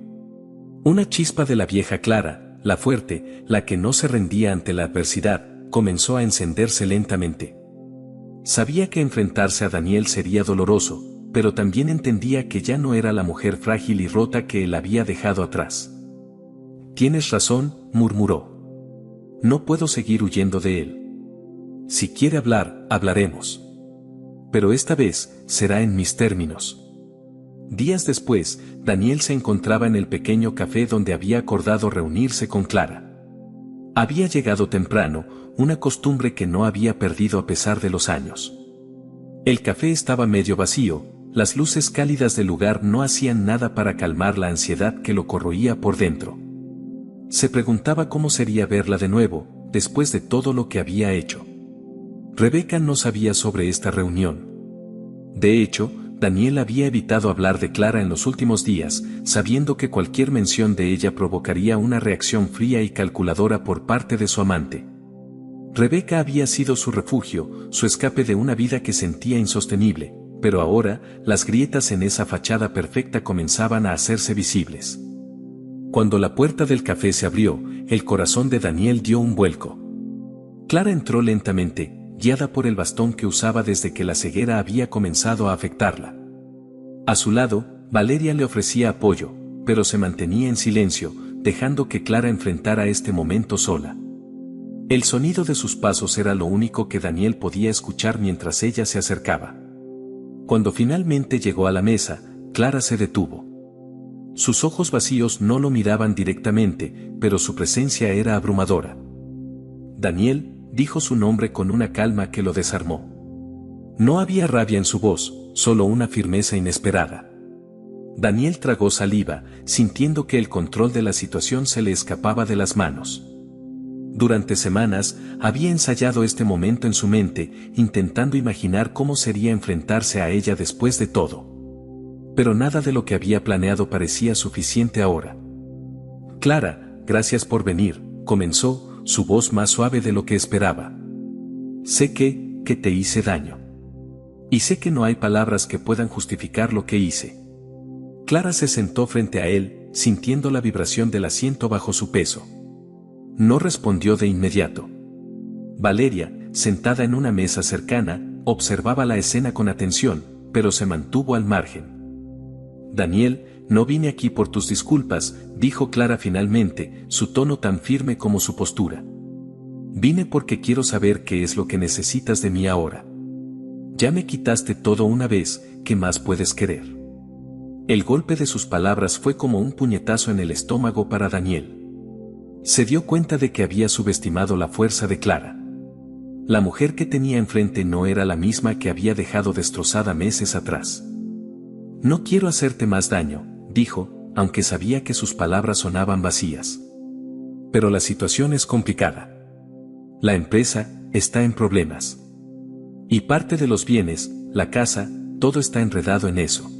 Una chispa de la vieja Clara, la fuerte, la que no se rendía ante la adversidad, comenzó a encenderse lentamente. Sabía que enfrentarse a Daniel sería doloroso, pero también entendía que ya no era la mujer frágil y rota que él había dejado atrás. «Tienes razón», murmuró. «No puedo seguir huyendo de él. Si quiere hablar, hablaremos. Pero esta vez, será en mis términos». Días después, Daniel se encontraba en el pequeño café donde había acordado reunirse con Clara. Había llegado temprano, una costumbre que no había perdido a pesar de los años. El café estaba medio vacío, las luces cálidas del lugar no hacían nada para calmar la ansiedad que lo corroía por dentro. Se preguntaba cómo sería verla de nuevo, después de todo lo que había hecho. Rebeca no sabía sobre esta reunión. De hecho, Daniel había evitado hablar de Clara en los últimos días, sabiendo que cualquier mención de ella provocaría una reacción fría y calculadora por parte de su amante. Rebeca había sido su refugio, su escape de una vida que sentía insostenible, pero ahora, las grietas en esa fachada perfecta comenzaban a hacerse visibles. Cuando la puerta del café se abrió, el corazón de Daniel dio un vuelco. Clara entró lentamente, guiada por el bastón que usaba desde que la ceguera había comenzado a afectarla. A su lado, Valeria le ofrecía apoyo, pero se mantenía en silencio, dejando que Clara enfrentara este momento sola. El sonido de sus pasos era lo único que Daniel podía escuchar mientras ella se acercaba. Cuando finalmente llegó a la mesa, Clara se detuvo. Sus ojos vacíos no lo miraban directamente, pero su presencia era abrumadora. Daniel, dijo su nombre con una calma que lo desarmó. No había rabia en su voz, solo una firmeza inesperada. Daniel tragó saliva, sintiendo que el control de la situación se le escapaba de las manos. Durante semanas, había ensayado este momento en su mente, intentando imaginar cómo sería enfrentarse a ella después de todo. Pero nada de lo que había planeado parecía suficiente ahora. «Clara, gracias por venir», comenzó, su voz más suave de lo que esperaba. «Sé que te hice daño. Y sé que no hay palabras que puedan justificar lo que hice». Clara se sentó frente a él, sintiendo la vibración del asiento bajo su peso. No respondió de inmediato. Valeria, sentada en una mesa cercana, observaba la escena con atención, pero se mantuvo al margen. «Daniel, no vine aquí por tus disculpas», dijo Clara finalmente, su tono tan firme como su postura. «Vine porque quiero saber qué es lo que necesitas de mí ahora. Ya me quitaste todo una vez, ¿qué más puedes querer?». El golpe de sus palabras fue como un puñetazo en el estómago para Daniel. Se dio cuenta de que había subestimado la fuerza de Clara. La mujer que tenía enfrente no era la misma que había dejado destrozada meses atrás. «No quiero hacerte más daño», dijo, aunque sabía que sus palabras sonaban vacías. «Pero la situación es complicada. La empresa está en problemas. Y parte de los bienes, la casa, todo está enredado en eso».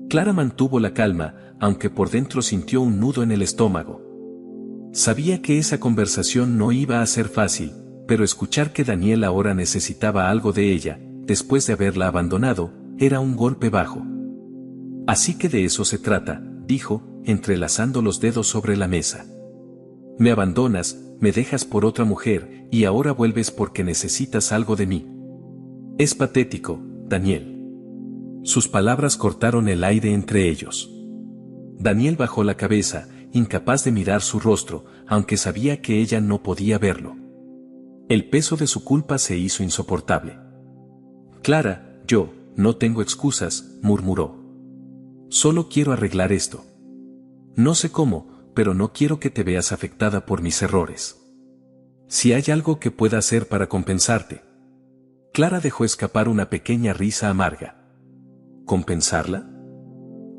Clara mantuvo la calma, aunque por dentro sintió un nudo en el estómago. Sabía que esa conversación no iba a ser fácil, pero escuchar que Daniel ahora necesitaba algo de ella, después de haberla abandonado, era un golpe bajo. «Así que de eso se trata», dijo, entrelazando los dedos sobre la mesa. «Me abandonas, me dejas por otra mujer, y ahora vuelves porque necesitas algo de mí. Es patético, Daniel». Sus palabras cortaron el aire entre ellos. Daniel bajó la cabeza, incapaz de mirar su rostro, aunque sabía que ella no podía verlo. El peso de su culpa se hizo insoportable. «Clara, yo no tengo excusas», murmuró. «Solo quiero arreglar esto. No sé cómo, pero no quiero que te veas afectada por mis errores. Si hay algo que pueda hacer para compensarte». Clara dejó escapar una pequeña risa amarga. ¿Compensarla?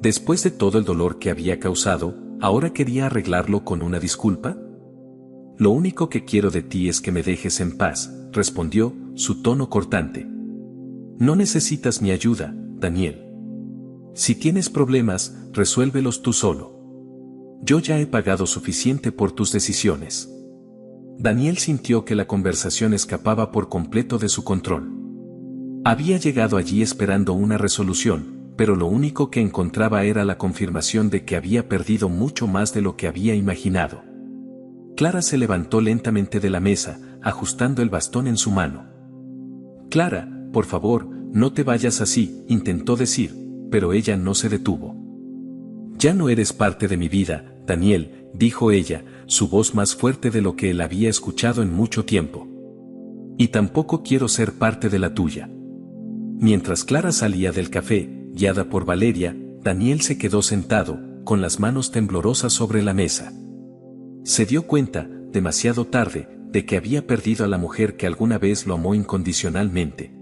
Después de todo el dolor que había causado, ¿ahora quería arreglarlo con una disculpa? «Lo único que quiero de ti es que me dejes en paz», respondió, su tono cortante. «No necesitas mi ayuda, Daniel. Si tienes problemas, resuélvelos tú solo. Yo ya he pagado suficiente por tus decisiones». Daniel sintió que la conversación escapaba por completo de su control. Había llegado allí esperando una resolución, pero lo único que encontraba era la confirmación de que había perdido mucho más de lo que había imaginado. Clara se levantó lentamente de la mesa, ajustando el bastón en su mano. Clara, por favor, no te vayas así, intentó decir, pero ella no se detuvo. Ya no eres parte de mi vida, Daniel, dijo ella, su voz más fuerte de lo que él había escuchado en mucho tiempo. Y tampoco quiero ser parte de la tuya. Mientras Clara salía del café, guiada por Valeria, Daniel se quedó sentado, con las manos temblorosas sobre la mesa. Se dio cuenta, demasiado tarde, de que había perdido a la mujer que alguna vez lo amó incondicionalmente.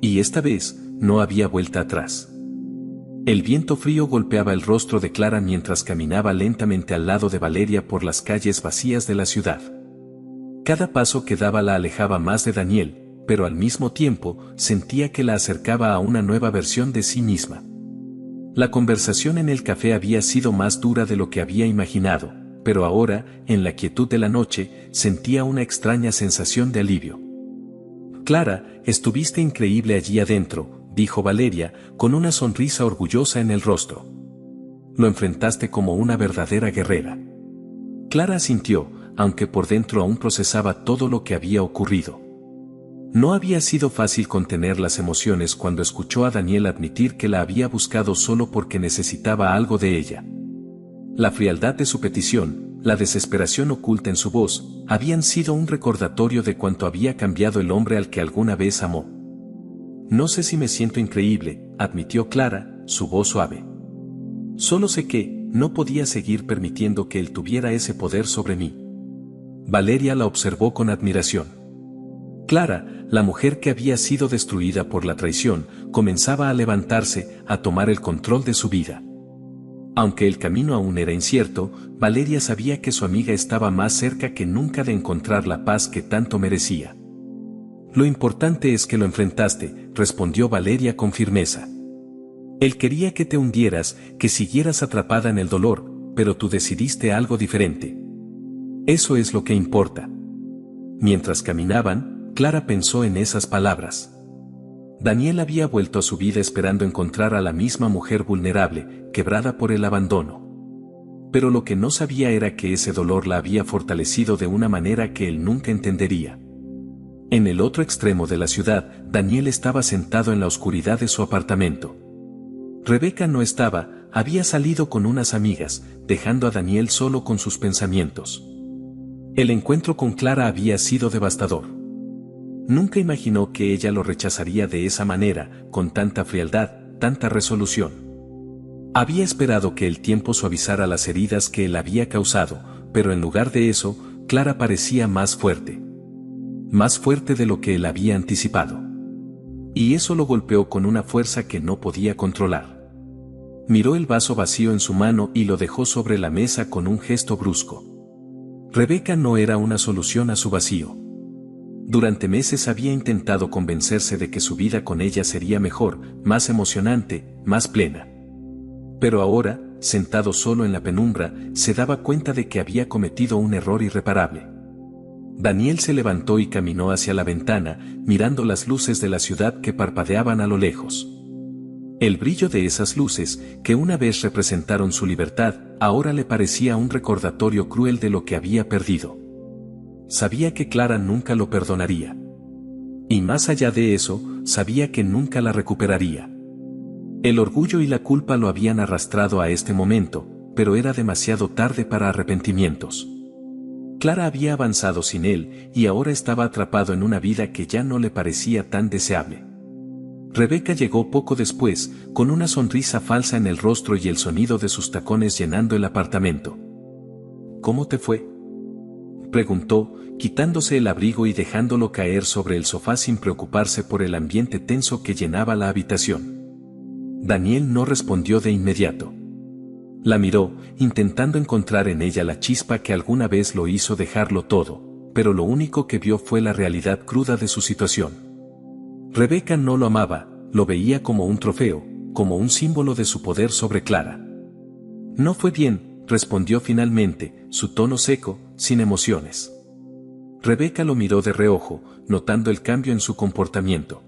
Y esta vez, no había vuelta atrás. El viento frío golpeaba el rostro de Clara mientras caminaba lentamente al lado de Valeria por las calles vacías de la ciudad. Cada paso que daba la alejaba más de Daniel, pero al mismo tiempo sentía que la acercaba a una nueva versión de sí misma. La conversación en el café había sido más dura de lo que había imaginado, pero ahora, en la quietud de la noche, sentía una extraña sensación de alivio. Clara, estuviste increíble allí adentro, dijo Valeria, con una sonrisa orgullosa en el rostro. Lo enfrentaste como una verdadera guerrera. Clara asintió, aunque por dentro aún procesaba todo lo que había ocurrido. No había sido fácil contener las emociones cuando escuchó a Daniel admitir que la había buscado solo porque necesitaba algo de ella. La frialdad de su petición, la desesperación oculta en su voz, habían sido un recordatorio de cuánto había cambiado el hombre al que alguna vez amó. No sé si me siento increíble, admitió Clara, su voz suave. Solo sé que, no podía seguir permitiendo que él tuviera ese poder sobre mí. Valeria la observó con admiración. Clara, la mujer que había sido destruida por la traición, comenzaba a levantarse, a tomar el control de su vida. Aunque el camino aún era incierto, Valeria sabía que su amiga estaba más cerca que nunca de encontrar la paz que tanto merecía. Lo importante es que lo enfrentaste, respondió Valeria con firmeza. Él quería que te hundieras, que siguieras atrapada en el dolor, pero tú decidiste algo diferente. Eso es lo que importa. Mientras caminaban, Clara pensó en esas palabras. Daniel había vuelto a su vida esperando encontrar a la misma mujer vulnerable, quebrada por el abandono. Pero lo que no sabía era que ese dolor la había fortalecido de una manera que él nunca entendería. En el otro extremo de la ciudad, Daniel estaba sentado en la oscuridad de su apartamento. Rebeca no estaba, había salido con unas amigas, dejando a Daniel solo con sus pensamientos. El encuentro con Clara había sido devastador. Nunca imaginó que ella lo rechazaría de esa manera, con tanta frialdad, tanta resolución. Había esperado que el tiempo suavizara las heridas que él había causado, pero en lugar de eso, Clara parecía más fuerte. Más fuerte de lo que él había anticipado. Y eso lo golpeó con una fuerza que no podía controlar. Miró el vaso vacío en su mano y lo dejó sobre la mesa con un gesto brusco. Rebeca no era una solución a su vacío. Durante meses había intentado convencerse de que su vida con ella sería mejor, más emocionante, más plena. Pero ahora, sentado solo en la penumbra, se daba cuenta de que había cometido un error irreparable. Daniel se levantó y caminó hacia la ventana, mirando las luces de la ciudad que parpadeaban a lo lejos. El brillo de esas luces, que una vez representaron su libertad, ahora le parecía un recordatorio cruel de lo que había perdido. Sabía que Clara nunca lo perdonaría. Y más allá de eso, sabía que nunca la recuperaría. El orgullo y la culpa lo habían arrastrado a este momento, pero era demasiado tarde para arrepentimientos. Clara había avanzado sin él, y ahora estaba atrapado en una vida que ya no le parecía tan deseable. Rebeca llegó poco después, con una sonrisa falsa en el rostro y el sonido de sus tacones llenando el apartamento. ¿Cómo te fue?, preguntó, quitándose el abrigo y dejándolo caer sobre el sofá sin preocuparse por el ambiente tenso que llenaba la habitación. Daniel no respondió de inmediato. La miró, intentando encontrar en ella la chispa que alguna vez lo hizo dejarlo todo, pero lo único que vio fue la realidad cruda de su situación. Rebeca no lo amaba, lo veía como un trofeo, como un símbolo de su poder sobre Clara. No fue bien, respondió finalmente, su tono seco, sin emociones. Rebeca lo miró de reojo, notando el cambio en su comportamiento.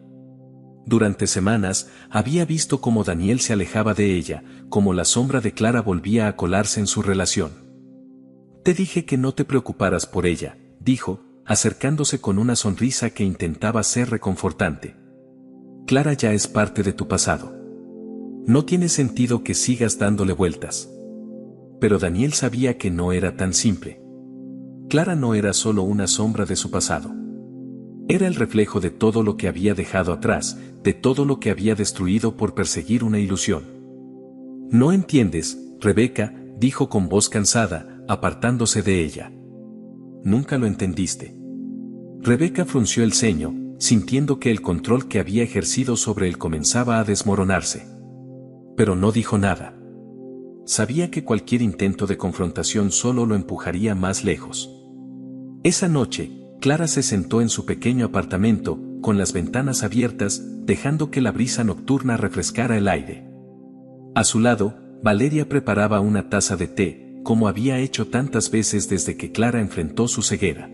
Durante semanas, había visto cómo Daniel se alejaba de ella, cómo la sombra de Clara volvía a colarse en su relación. Te dije que no te preocuparas por ella, dijo, acercándose con una sonrisa que intentaba ser reconfortante. Clara ya es parte de tu pasado. No tiene sentido que sigas dándole vueltas. Pero Daniel sabía que no era tan simple. Clara no era solo una sombra de su pasado. Era el reflejo de todo lo que había dejado atrás, de todo lo que había destruido por perseguir una ilusión. No entiendes, Rebeca, dijo con voz cansada, apartándose de ella. Nunca lo entendiste. Rebeca frunció el ceño, sintiendo que el control que había ejercido sobre él comenzaba a desmoronarse. Pero no dijo nada. Sabía que cualquier intento de confrontación solo lo empujaría más lejos. Esa noche, Clara se sentó en su pequeño apartamento, con las ventanas abiertas, dejando que la brisa nocturna refrescara el aire. A su lado, Valeria preparaba una taza de té, como había hecho tantas veces desde que Clara enfrentó su ceguera.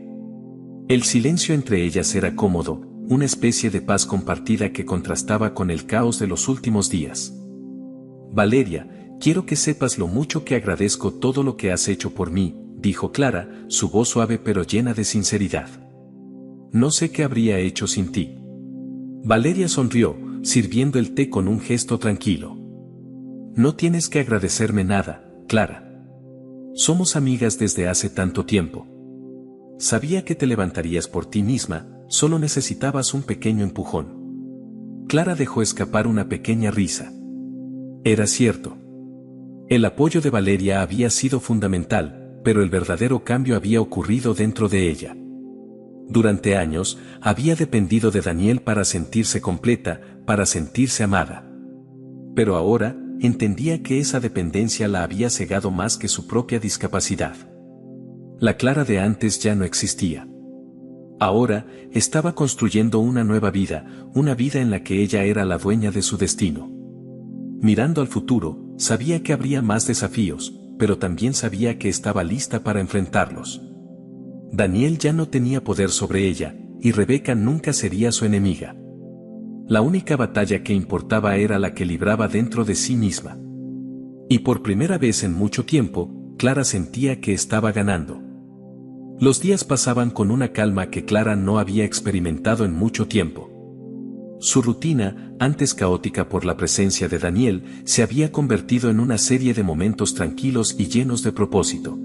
El silencio entre ellas era cómodo, una especie de paz compartida que contrastaba con el caos de los últimos días. Valeria, quiero que sepas lo mucho que agradezco todo lo que has hecho por mí, dijo Clara, su voz suave pero llena de sinceridad. No sé qué habría hecho sin ti. Valeria sonrió, sirviendo el té con un gesto tranquilo. No tienes que agradecerme nada, Clara. Somos amigas desde hace tanto tiempo. Sabía que te levantarías por ti misma, solo necesitabas un pequeño empujón. Clara dejó escapar una pequeña risa. Era cierto. El apoyo de Valeria había sido fundamental, pero el verdadero cambio había ocurrido dentro de ella. Durante años, había dependido de Daniel para sentirse completa, para sentirse amada. Pero ahora, entendía que esa dependencia la había cegado más que su propia discapacidad. La Clara de antes ya no existía. Ahora, estaba construyendo una nueva vida, una vida en la que ella era la dueña de su destino. Mirando al futuro, sabía que habría más desafíos, pero también sabía que estaba lista para enfrentarlos. Daniel ya no tenía poder sobre ella, y Rebeca nunca sería su enemiga. La única batalla que importaba era la que libraba dentro de sí misma. Y por primera vez en mucho tiempo, Clara sentía que estaba ganando. Los días pasaban con una calma que Clara no había experimentado en mucho tiempo. Su rutina, antes caótica por la presencia de Daniel, se había convertido en una serie de momentos tranquilos y llenos de propósito.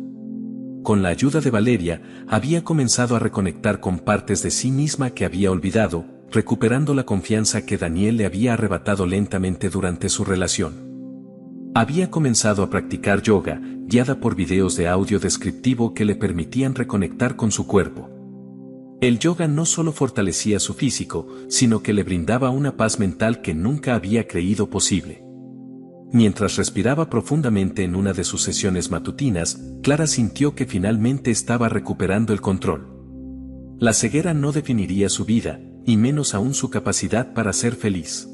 Con la ayuda de Valeria, había comenzado a reconectar con partes de sí misma que había olvidado, recuperando la confianza que Daniel le había arrebatado lentamente durante su relación. Había comenzado a practicar yoga, guiada por videos de audio descriptivo que le permitían reconectar con su cuerpo. El yoga no solo fortalecía su físico, sino que le brindaba una paz mental que nunca había creído posible. Mientras respiraba profundamente en una de sus sesiones matutinas, Clara sintió que finalmente estaba recuperando el control. La ceguera no definiría su vida, y menos aún su capacidad para ser feliz.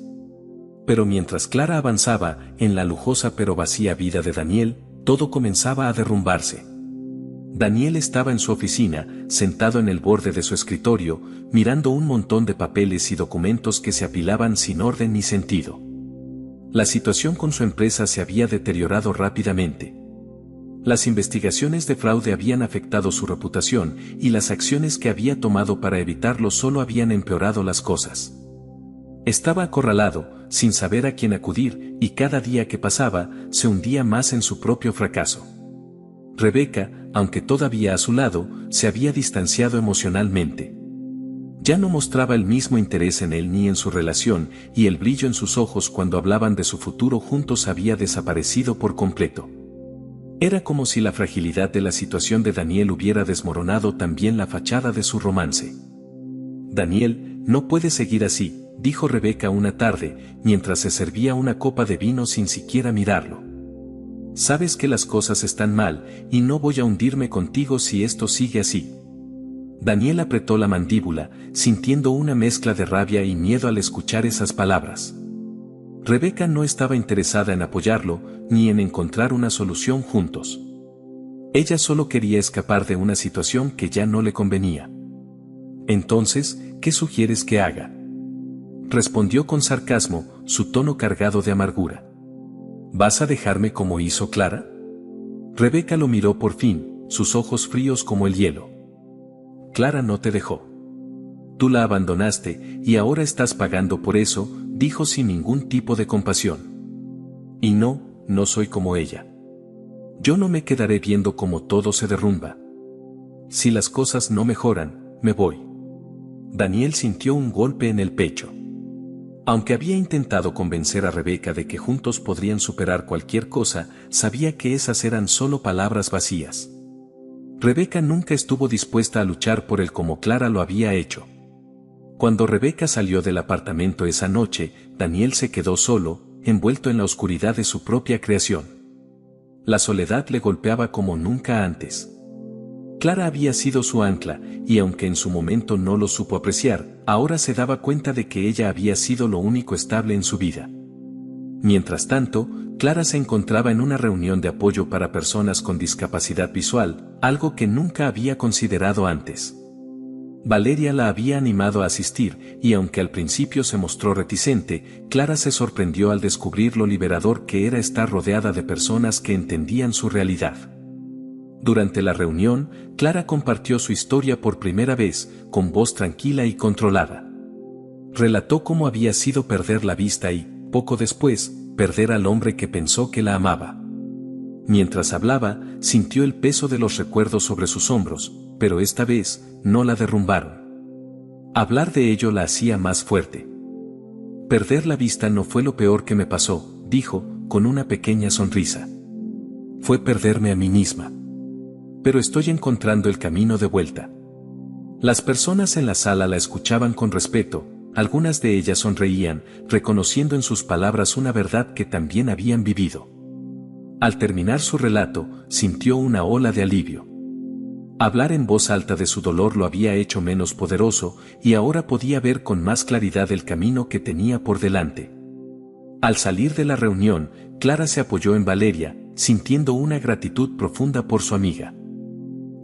Pero mientras Clara avanzaba en la lujosa pero vacía vida de Daniel, todo comenzaba a derrumbarse. Daniel estaba en su oficina, sentado en el borde de su escritorio, mirando un montón de papeles y documentos que se apilaban sin orden ni sentido. La situación con su empresa se había deteriorado rápidamente. Las investigaciones de fraude habían afectado su reputación, y las acciones que había tomado para evitarlo solo habían empeorado las cosas. Estaba acorralado, sin saber a quién acudir, y cada día que pasaba, se hundía más en su propio fracaso. Rebeca, aunque todavía a su lado, se había distanciado emocionalmente. Ya no mostraba el mismo interés en él ni en su relación, y el brillo en sus ojos cuando hablaban de su futuro juntos había desaparecido por completo. Era como si la fragilidad de la situación de Daniel hubiera desmoronado también la fachada de su romance. Daniel, no puede seguir así, dijo Rebeca una tarde, mientras se servía una copa de vino sin siquiera mirarlo. Sabes que las cosas están mal, y no voy a hundirme contigo si esto sigue así. Daniel apretó la mandíbula, sintiendo una mezcla de rabia y miedo al escuchar esas palabras. Rebeca no estaba interesada en apoyarlo, ni en encontrar una solución juntos. Ella solo quería escapar de una situación que ya no le convenía. Entonces, ¿qué sugieres que haga? Respondió con sarcasmo, su tono cargado de amargura. ¿Vas a dejarme como hizo Clara? Rebeca lo miró por fin, sus ojos fríos como el hielo. Clara no te dejó. Tú la abandonaste, y ahora estás pagando por eso, dijo sin ningún tipo de compasión. Y no soy como ella. Yo no me quedaré viendo cómo todo se derrumba. Si las cosas no mejoran, me voy. Daniel sintió un golpe en el pecho. Aunque había intentado convencer a Rebeca de que juntos podrían superar cualquier cosa, sabía que esas eran solo palabras vacías. Rebeca nunca estuvo dispuesta a luchar por él como Clara lo había hecho. Cuando Rebeca salió del apartamento esa noche, Daniel se quedó solo, envuelto en la oscuridad de su propia creación. La soledad le golpeaba como nunca antes. Clara había sido su ancla, y aunque en su momento no lo supo apreciar, ahora se daba cuenta de que ella había sido lo único estable en su vida. Mientras tanto, Clara se encontraba en una reunión de apoyo para personas con discapacidad visual, algo que nunca había considerado antes. Valeria la había animado a asistir, y aunque al principio se mostró reticente, Clara se sorprendió al descubrir lo liberador que era estar rodeada de personas que entendían su realidad. Durante la reunión, Clara compartió su historia por primera vez, con voz tranquila y controlada. Relató cómo había sido perder la vista y, poco después, perder al hombre que pensó que la amaba. Mientras hablaba, sintió el peso de los recuerdos sobre sus hombros, pero esta vez, no la derrumbaron. Hablar de ello la hacía más fuerte. Perder la vista no fue lo peor que me pasó, dijo, con una pequeña sonrisa. Fue perderme a mí misma. Pero estoy encontrando el camino de vuelta. Las personas en la sala la escuchaban con respeto, algunas de ellas sonreían, reconociendo en sus palabras una verdad que también habían vivido. Al terminar su relato, sintió una ola de alivio. Hablar en voz alta de su dolor lo había hecho menos poderoso, y ahora podía ver con más claridad el camino que tenía por delante. Al salir de la reunión, Clara se apoyó en Valeria, sintiendo una gratitud profunda por su amiga.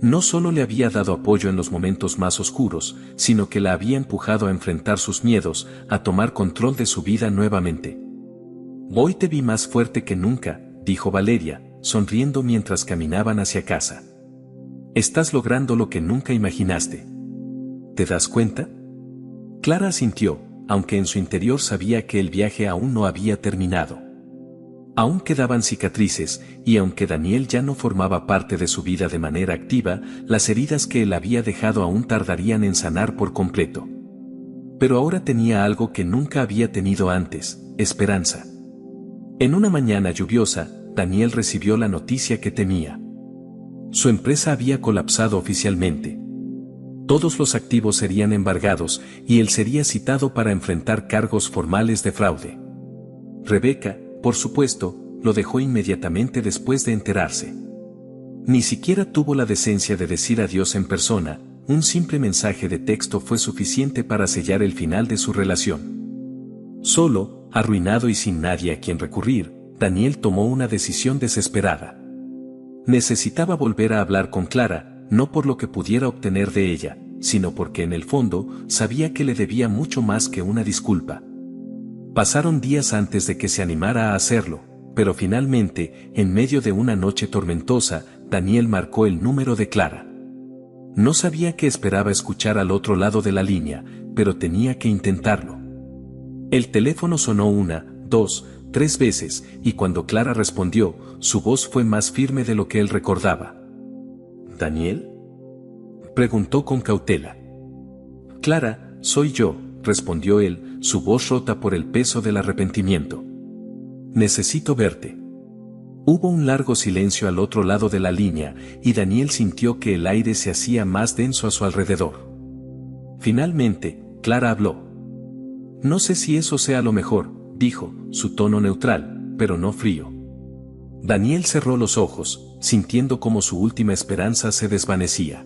No solo le había dado apoyo en los momentos más oscuros, sino que la había empujado a enfrentar sus miedos, a tomar control de su vida nuevamente. Hoy te vi más fuerte que nunca, dijo Valeria, sonriendo mientras caminaban hacia casa. Estás logrando lo que nunca imaginaste. ¿Te das cuenta? Clara asintió, aunque en su interior sabía que el viaje aún no había terminado. Aún quedaban cicatrices, y aunque Daniel ya no formaba parte de su vida de manera activa, las heridas que él había dejado aún tardarían en sanar por completo. Pero ahora tenía algo que nunca había tenido antes, esperanza. En una mañana lluviosa, Daniel recibió la noticia que temía. Su empresa había colapsado oficialmente. Todos los activos serían embargados, y él sería citado para enfrentar cargos formales de fraude. Rebeca, por supuesto, lo dejó inmediatamente después de enterarse. Ni siquiera tuvo la decencia de decir adiós en persona, un simple mensaje de texto fue suficiente para sellar el final de su relación. Solo, arruinado y sin nadie a quien recurrir, Daniel tomó una decisión desesperada. Necesitaba volver a hablar con Clara, no por lo que pudiera obtener de ella, sino porque en el fondo sabía que le debía mucho más que una disculpa. Pasaron días antes de que se animara a hacerlo, pero finalmente, en medio de una noche tormentosa, Daniel marcó el número de Clara. No sabía qué esperaba escuchar al otro lado de la línea, pero tenía que intentarlo. El teléfono sonó 1, 2, 3 veces, y cuando Clara respondió, su voz fue más firme de lo que él recordaba. ¿Daniel?, preguntó con cautela. Clara, soy yo, respondió él, su voz rota por el peso del arrepentimiento. Necesito verte. Hubo un largo silencio al otro lado de la línea, y Daniel sintió que el aire se hacía más denso a su alrededor. Finalmente, Clara habló. No sé si eso sea lo mejor, dijo, su tono neutral, pero no frío. Daniel cerró los ojos, sintiendo como su última esperanza se desvanecía.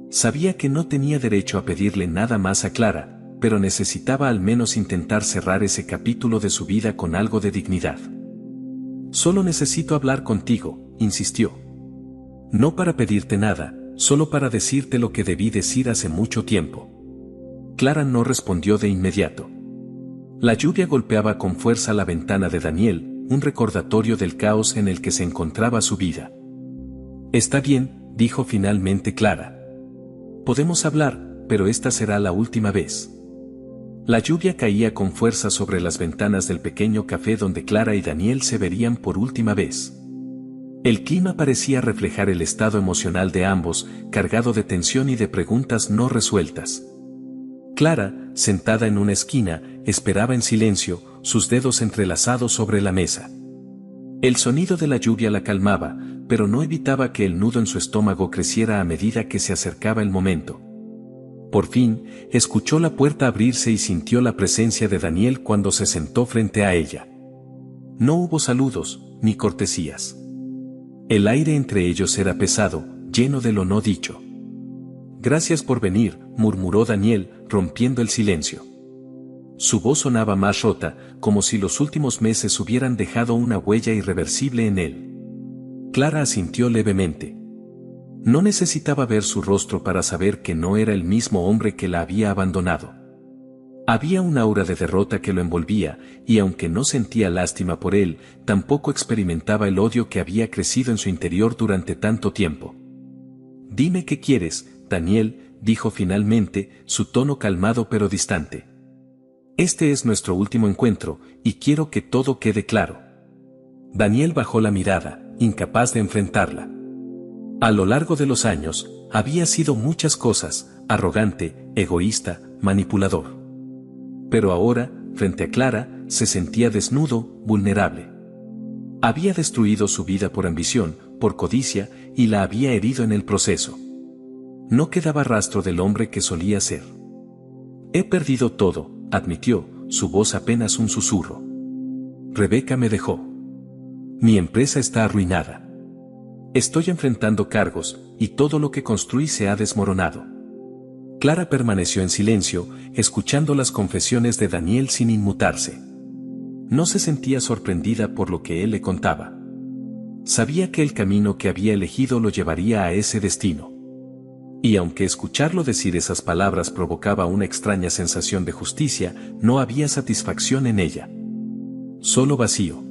Sabía que no tenía derecho a pedirle nada más a Clara, pero necesitaba al menos intentar cerrar ese capítulo de su vida con algo de dignidad. Solo necesito hablar contigo, insistió. No para pedirte nada, solo para decirte lo que debí decir hace mucho tiempo. Clara no respondió de inmediato. La lluvia golpeaba con fuerza la ventana de Daniel, un recordatorio del caos en el que se encontraba su vida. Está bien, dijo finalmente Clara. Podemos hablar, pero esta será la última vez. La lluvia caía con fuerza sobre las ventanas del pequeño café donde Clara y Daniel se verían por última vez. El clima parecía reflejar el estado emocional de ambos, cargado de tensión y de preguntas no resueltas. Clara, sentada en una esquina, esperaba en silencio, sus dedos entrelazados sobre la mesa. El sonido de la lluvia la calmaba, pero no evitaba que el nudo en su estómago creciera a medida que se acercaba el momento. Por fin, escuchó la puerta abrirse y sintió la presencia de Daniel cuando se sentó frente a ella. No hubo saludos, ni cortesías. El aire entre ellos era pesado, lleno de lo no dicho. Gracias por venir, murmuró Daniel, rompiendo el silencio. Su voz sonaba más rota, como si los últimos meses hubieran dejado una huella irreversible en él. Clara asintió levemente. No necesitaba ver su rostro para saber que no era el mismo hombre que la había abandonado. Había un aura de derrota que lo envolvía, y aunque no sentía lástima por él, tampoco experimentaba el odio que había crecido en su interior durante tanto tiempo. Dime qué quieres, Daniel, dijo finalmente, su tono calmado pero distante. Este es nuestro último encuentro, y quiero que todo quede claro. Daniel bajó la mirada, incapaz de enfrentarla. A lo largo de los años, había sido muchas cosas, arrogante, egoísta, manipulador. Pero ahora, frente a Clara, se sentía desnudo, vulnerable. Había destruido su vida por ambición, por codicia, y la había herido en el proceso. No quedaba rastro del hombre que solía ser. He perdido todo, admitió, su voz apenas un susurro. Rebeca me dejó. Mi empresa está arruinada. Estoy enfrentando cargos, y todo lo que construí se ha desmoronado. Clara permaneció en silencio, escuchando las confesiones de Daniel sin inmutarse. No se sentía sorprendida por lo que él le contaba. Sabía que el camino que había elegido lo llevaría a ese destino. Y aunque escucharlo decir esas palabras provocaba una extraña sensación de justicia, no había satisfacción en ella. Solo vacío.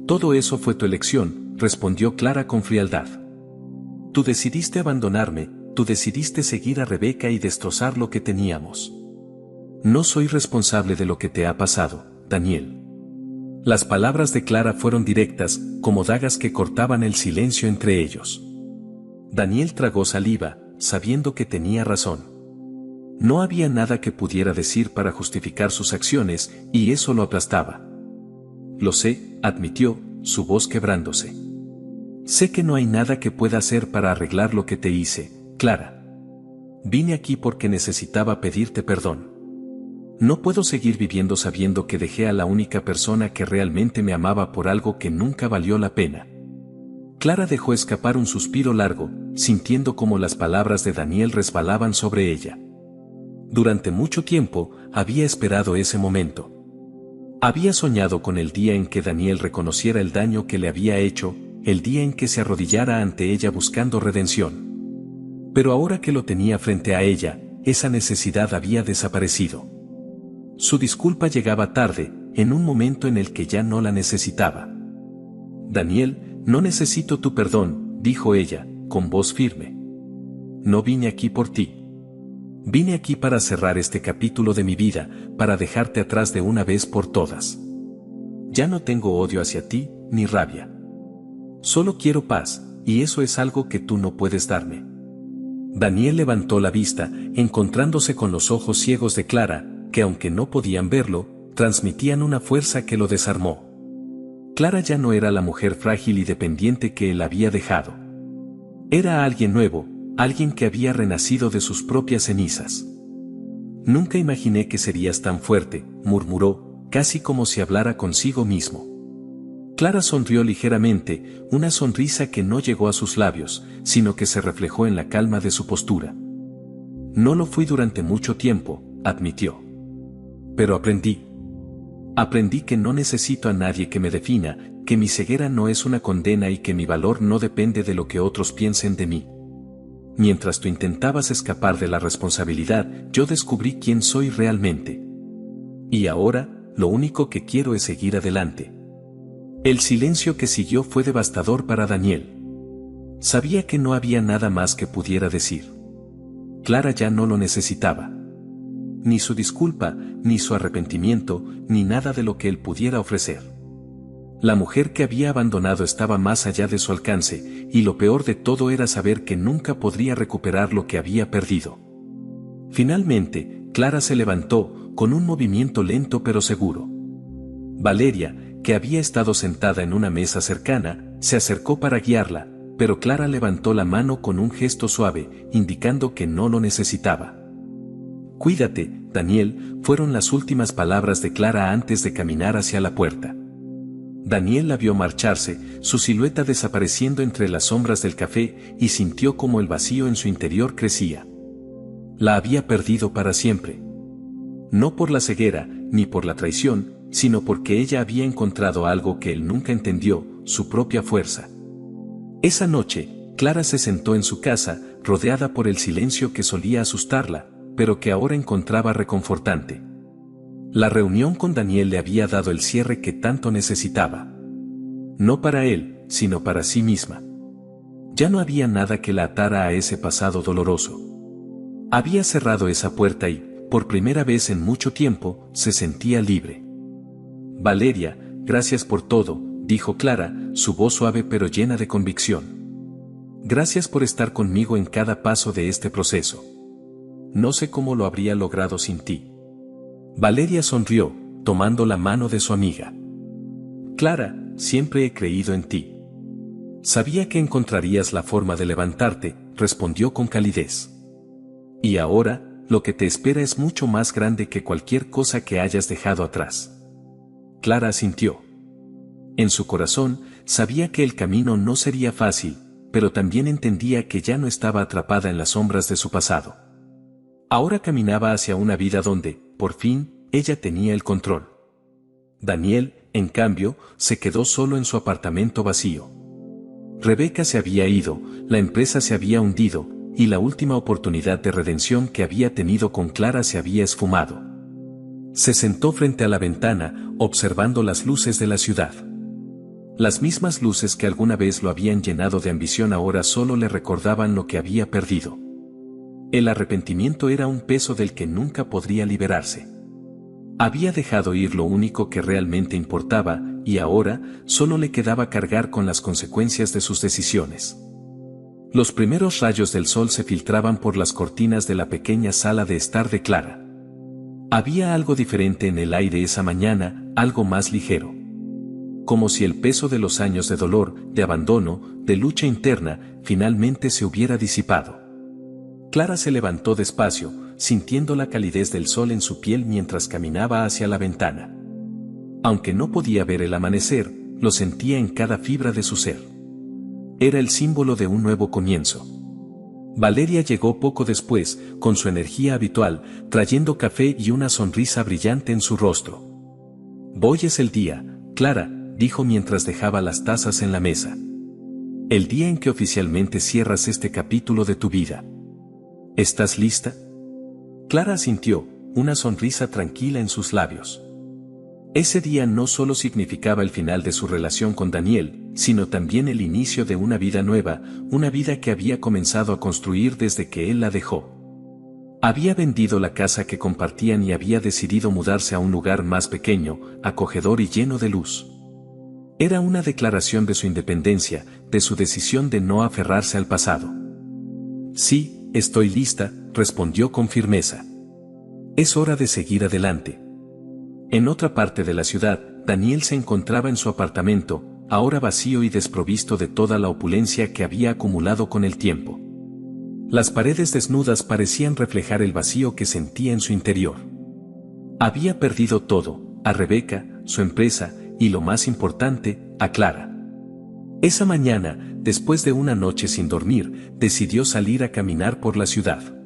Todo eso fue tu elección, respondió Clara con frialdad. Tú decidiste abandonarme, tú decidiste seguir a Rebeca y destrozar lo que teníamos. No soy responsable de lo que te ha pasado, Daniel. Las palabras de Clara fueron directas, como dagas que cortaban el silencio entre ellos. Daniel tragó saliva, sabiendo que tenía razón. No había nada que pudiera decir para justificar sus acciones, y eso lo aplastaba. Lo sé, admitió, su voz quebrándose. Sé que no hay nada que pueda hacer para arreglar lo que te hice, Clara. Vine aquí porque necesitaba pedirte perdón. No puedo seguir viviendo sabiendo que dejé a la única persona que realmente me amaba por algo que nunca valió la pena. Clara dejó escapar un suspiro largo, sintiendo como las palabras de Daniel resbalaban sobre ella. Durante mucho tiempo, había esperado ese momento. Había soñado con el día en que Daniel reconociera el daño que le había hecho, el día en que se arrodillara ante ella buscando redención. Pero ahora que lo tenía frente a ella, esa necesidad había desaparecido. Su disculpa llegaba tarde, en un momento en el que ya no la necesitaba. Daniel, no necesito tu perdón, dijo ella, con voz firme. No vine aquí por ti. Vine aquí para cerrar este capítulo de mi vida, para dejarte atrás de una vez por todas. Ya no tengo odio hacia ti, ni rabia. Solo quiero paz, y eso es algo que tú no puedes darme. Daniel levantó la vista, encontrándose con los ojos ciegos de Clara, que aunque no podían verlo, transmitían una fuerza que lo desarmó. Clara ya no era la mujer frágil y dependiente que él había dejado. Era alguien nuevo, alguien que había renacido de sus propias cenizas. Nunca imaginé que serías tan fuerte, murmuró, casi como si hablara consigo mismo. Clara sonrió ligeramente, una sonrisa que no llegó a sus labios, sino que se reflejó en la calma de su postura. No lo fui durante mucho tiempo, admitió. Pero aprendí. Aprendí que no necesito a nadie que me defina, que mi ceguera no es una condena y que mi valor no depende de lo que otros piensen de mí. Mientras tú intentabas escapar de la responsabilidad, yo descubrí quién soy realmente. Y ahora, lo único que quiero es seguir adelante. El silencio que siguió fue devastador para Daniel. Sabía que no había nada más que pudiera decir. Clara ya no lo necesitaba. Ni su disculpa, ni su arrepentimiento, ni nada de lo que él pudiera ofrecer. La mujer que había abandonado estaba más allá de su alcance, y lo peor de todo era saber que nunca podría recuperar lo que había perdido. Finalmente, Clara se levantó, con un movimiento lento pero seguro. Valeria, que había estado sentada en una mesa cercana, se acercó para guiarla, pero Clara levantó la mano con un gesto suave, indicando que no lo necesitaba. «Cuídate, Daniel», fueron las últimas palabras de Clara antes de caminar hacia la puerta. Daniel la vio marcharse, su silueta desapareciendo entre las sombras del café, y sintió como el vacío en su interior crecía. La había perdido para siempre. No por la ceguera, ni por la traición, sino porque ella había encontrado algo que él nunca entendió, su propia fuerza. Esa noche, Clara se sentó en su casa, rodeada por el silencio que solía asustarla, pero que ahora encontraba reconfortante. La reunión con Daniel le había dado el cierre que tanto necesitaba. No para él, sino para sí misma. Ya no había nada que la atara a ese pasado doloroso. Había cerrado esa puerta y, por primera vez en mucho tiempo, se sentía libre. «Valeria, gracias por todo», dijo Clara, su voz suave pero llena de convicción. «Gracias por estar conmigo en cada paso de este proceso. No sé cómo lo habría logrado sin ti». Valeria sonrió, tomando la mano de su amiga. «Clara, siempre he creído en ti. Sabía que encontrarías la forma de levantarte», respondió con calidez. «Y ahora, lo que te espera es mucho más grande que cualquier cosa que hayas dejado atrás». Clara asintió. En su corazón, sabía que el camino no sería fácil, pero también entendía que ya no estaba atrapada en las sombras de su pasado. Ahora caminaba hacia una vida donde, por fin, ella tenía el control. Daniel, en cambio, se quedó solo en su apartamento vacío. Rebeca se había ido, la empresa se había hundido, y la última oportunidad de redención que había tenido con Clara se había esfumado. Se sentó frente a la ventana, observando las luces de la ciudad. Las mismas luces que alguna vez lo habían llenado de ambición ahora solo le recordaban lo que había perdido. El arrepentimiento era un peso del que nunca podría liberarse. Había dejado ir lo único que realmente importaba, y ahora solo le quedaba cargar con las consecuencias de sus decisiones. Los primeros rayos del sol se filtraban por las cortinas de la pequeña sala de estar de Clara. Había algo diferente en el aire esa mañana, algo más ligero. Como si el peso de los años de dolor, de abandono, de lucha interna, finalmente se hubiera disipado. Clara se levantó despacio, sintiendo la calidez del sol en su piel mientras caminaba hacia la ventana. Aunque no podía ver el amanecer, lo sentía en cada fibra de su ser. Era el símbolo de un nuevo comienzo. Valeria llegó poco después, con su energía habitual, trayendo café y una sonrisa brillante en su rostro. «Hoy es el día, Clara», dijo mientras dejaba las tazas en la mesa. «El día en que oficialmente cierras este capítulo de tu vida. ¿Estás lista?». Clara asintió, una sonrisa tranquila en sus labios. Ese día no solo significaba el final de su relación con Daniel, sino también el inicio de una vida nueva, una vida que había comenzado a construir desde que él la dejó. Había vendido la casa que compartían y había decidido mudarse a un lugar más pequeño, acogedor y lleno de luz. Era una declaración de su independencia, de su decisión de no aferrarse al pasado. «Sí, estoy lista», respondió con firmeza. «Es hora de seguir adelante». En otra parte de la ciudad, Daniel se encontraba en su apartamento, ahora vacío y desprovisto de toda la opulencia que había acumulado con el tiempo. Las paredes desnudas parecían reflejar el vacío que sentía en su interior. Había perdido todo, a Rebeca, su empresa, y lo más importante, a Clara. Esa mañana, después de una noche sin dormir, decidió salir a caminar por la ciudad.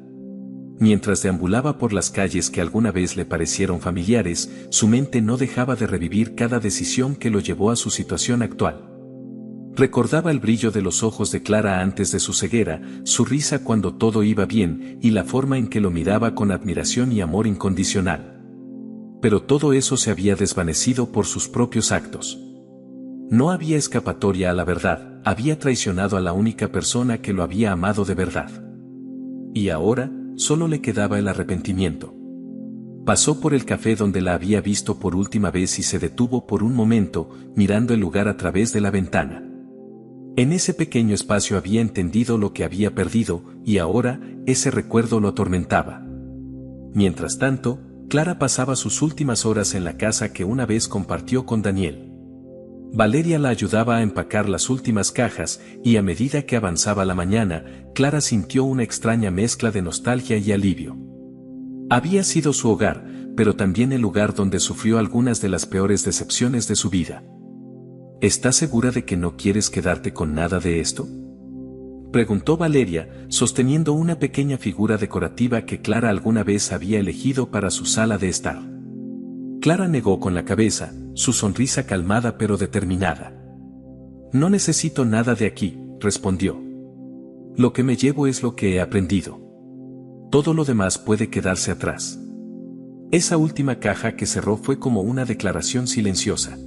Mientras deambulaba por las calles que alguna vez le parecieron familiares, su mente no dejaba de revivir cada decisión que lo llevó a su situación actual. Recordaba el brillo de los ojos de Clara antes de su ceguera, su risa cuando todo iba bien, y la forma en que lo miraba con admiración y amor incondicional. Pero todo eso se había desvanecido por sus propios actos. No había escapatoria a la verdad, había traicionado a la única persona que lo había amado de verdad. Y ahora, solo le quedaba el arrepentimiento. Pasó por el café donde la había visto por última vez y se detuvo por un momento, mirando el lugar a través de la ventana. En ese pequeño espacio había entendido lo que había perdido, y ahora, ese recuerdo lo atormentaba. Mientras tanto, Clara pasaba sus últimas horas en la casa que una vez compartió con Daniel. Valeria la ayudaba a empacar las últimas cajas, y a medida que avanzaba la mañana, Clara sintió una extraña mezcla de nostalgia y alivio. Había sido su hogar, pero también el lugar donde sufrió algunas de las peores decepciones de su vida. ¿Estás segura de que no quieres quedarte con nada de esto?, preguntó Valeria, sosteniendo una pequeña figura decorativa que Clara alguna vez había elegido para su sala de estar. Clara negó con la cabeza, su sonrisa calmada pero determinada. No necesito nada de aquí, respondió. Lo que me llevo es lo que he aprendido. Todo lo demás puede quedarse atrás. Esa última caja que cerró fue como una declaración silenciosa.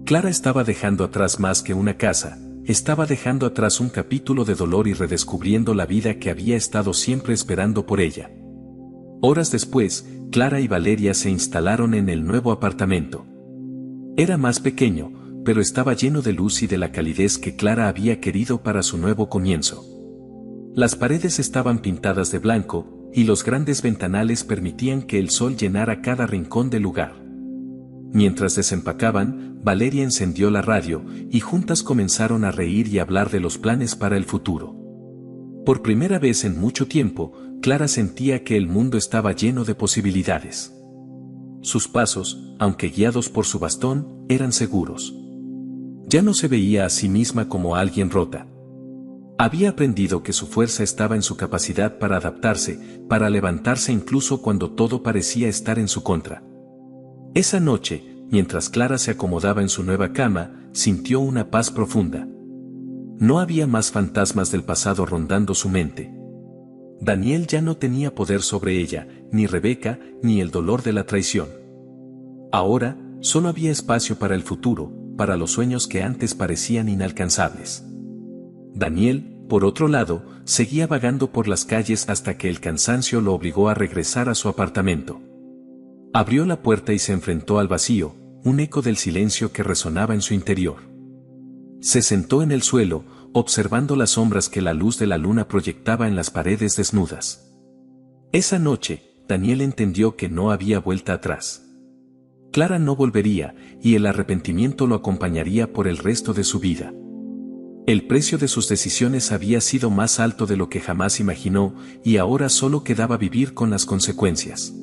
Clara estaba dejando atrás más que una casa, estaba dejando atrás un capítulo de dolor y redescubriendo la vida que había estado siempre esperando por ella. Horas después, Clara y Valeria se instalaron en el nuevo apartamento. Era más pequeño, pero estaba lleno de luz y de la calidez que Clara había querido para su nuevo comienzo. Las paredes estaban pintadas de blanco, y los grandes ventanales permitían que el sol llenara cada rincón del lugar. Mientras desempacaban, Valeria encendió la radio, y juntas comenzaron a reír y hablar de los planes para el futuro. Por primera vez en mucho tiempo, Clara sentía que el mundo estaba lleno de posibilidades. Sus pasos, aunque guiados por su bastón, eran seguros. Ya no se veía a sí misma como alguien rota. Había aprendido que su fuerza estaba en su capacidad para adaptarse, para levantarse incluso cuando todo parecía estar en su contra. Esa noche, mientras Clara se acomodaba en su nueva cama, sintió una paz profunda. No había más fantasmas del pasado rondando su mente. Daniel ya no tenía poder sobre ella, ni Rebeca, ni el dolor de la traición. Ahora, solo había espacio para el futuro, para los sueños que antes parecían inalcanzables. Daniel, por otro lado, seguía vagando por las calles hasta que el cansancio lo obligó a regresar a su apartamento. Abrió la puerta y se enfrentó al vacío, un eco del silencio que resonaba en su interior. Se sentó en el suelo, observando las sombras que la luz de la luna proyectaba en las paredes desnudas. Esa noche, Daniel entendió que no había vuelta atrás. Clara no volvería, y el arrepentimiento lo acompañaría por el resto de su vida. El precio de sus decisiones había sido más alto de lo que jamás imaginó, y ahora solo quedaba vivir con las consecuencias.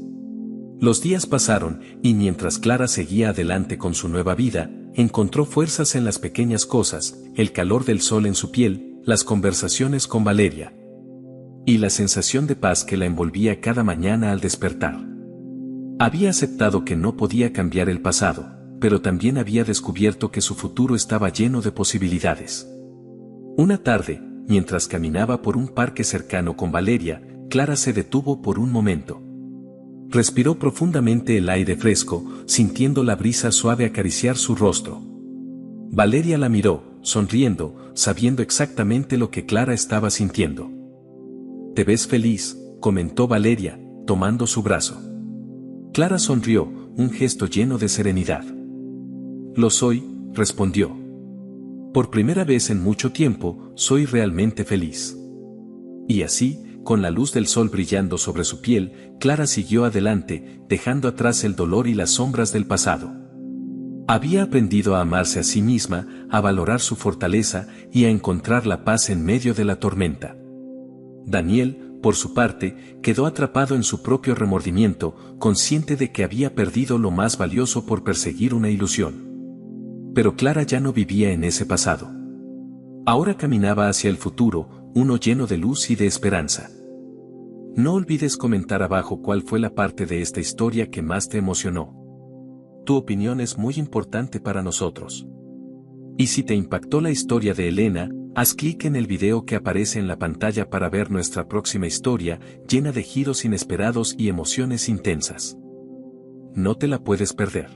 Los días pasaron, y mientras Clara seguía adelante con su nueva vida, encontró fuerzas en las pequeñas cosas, el calor del sol en su piel, las conversaciones con Valeria y la sensación de paz que la envolvía cada mañana al despertar. Había aceptado que no podía cambiar el pasado, pero también había descubierto que su futuro estaba lleno de posibilidades. Una tarde, mientras caminaba por un parque cercano con Valeria, Clara se detuvo por un momento. Respiró profundamente el aire fresco, sintiendo la brisa suave acariciar su rostro. Valeria la miró, sonriendo, sabiendo exactamente lo que Clara estaba sintiendo. «Te ves feliz», comentó Valeria, tomando su brazo. Clara sonrió, un gesto lleno de serenidad. «Lo soy», respondió. «Por primera vez en mucho tiempo, soy realmente feliz». Y así, con la luz del sol brillando sobre su piel, Clara siguió adelante, dejando atrás el dolor y las sombras del pasado. Había aprendido a amarse a sí misma, a valorar su fortaleza y a encontrar la paz en medio de la tormenta. Daniel, por su parte, quedó atrapado en su propio remordimiento, consciente de que había perdido lo más valioso por perseguir una ilusión. Pero Clara ya no vivía en ese pasado. Ahora caminaba hacia el futuro, uno lleno de luz y de esperanza. No olvides comentar abajo cuál fue la parte de esta historia que más te emocionó. Tu opinión es muy importante para nosotros. Y si te impactó la historia de Elena, haz clic en el video que aparece en la pantalla para ver nuestra próxima historia, llena de giros inesperados y emociones intensas. No te la puedes perder.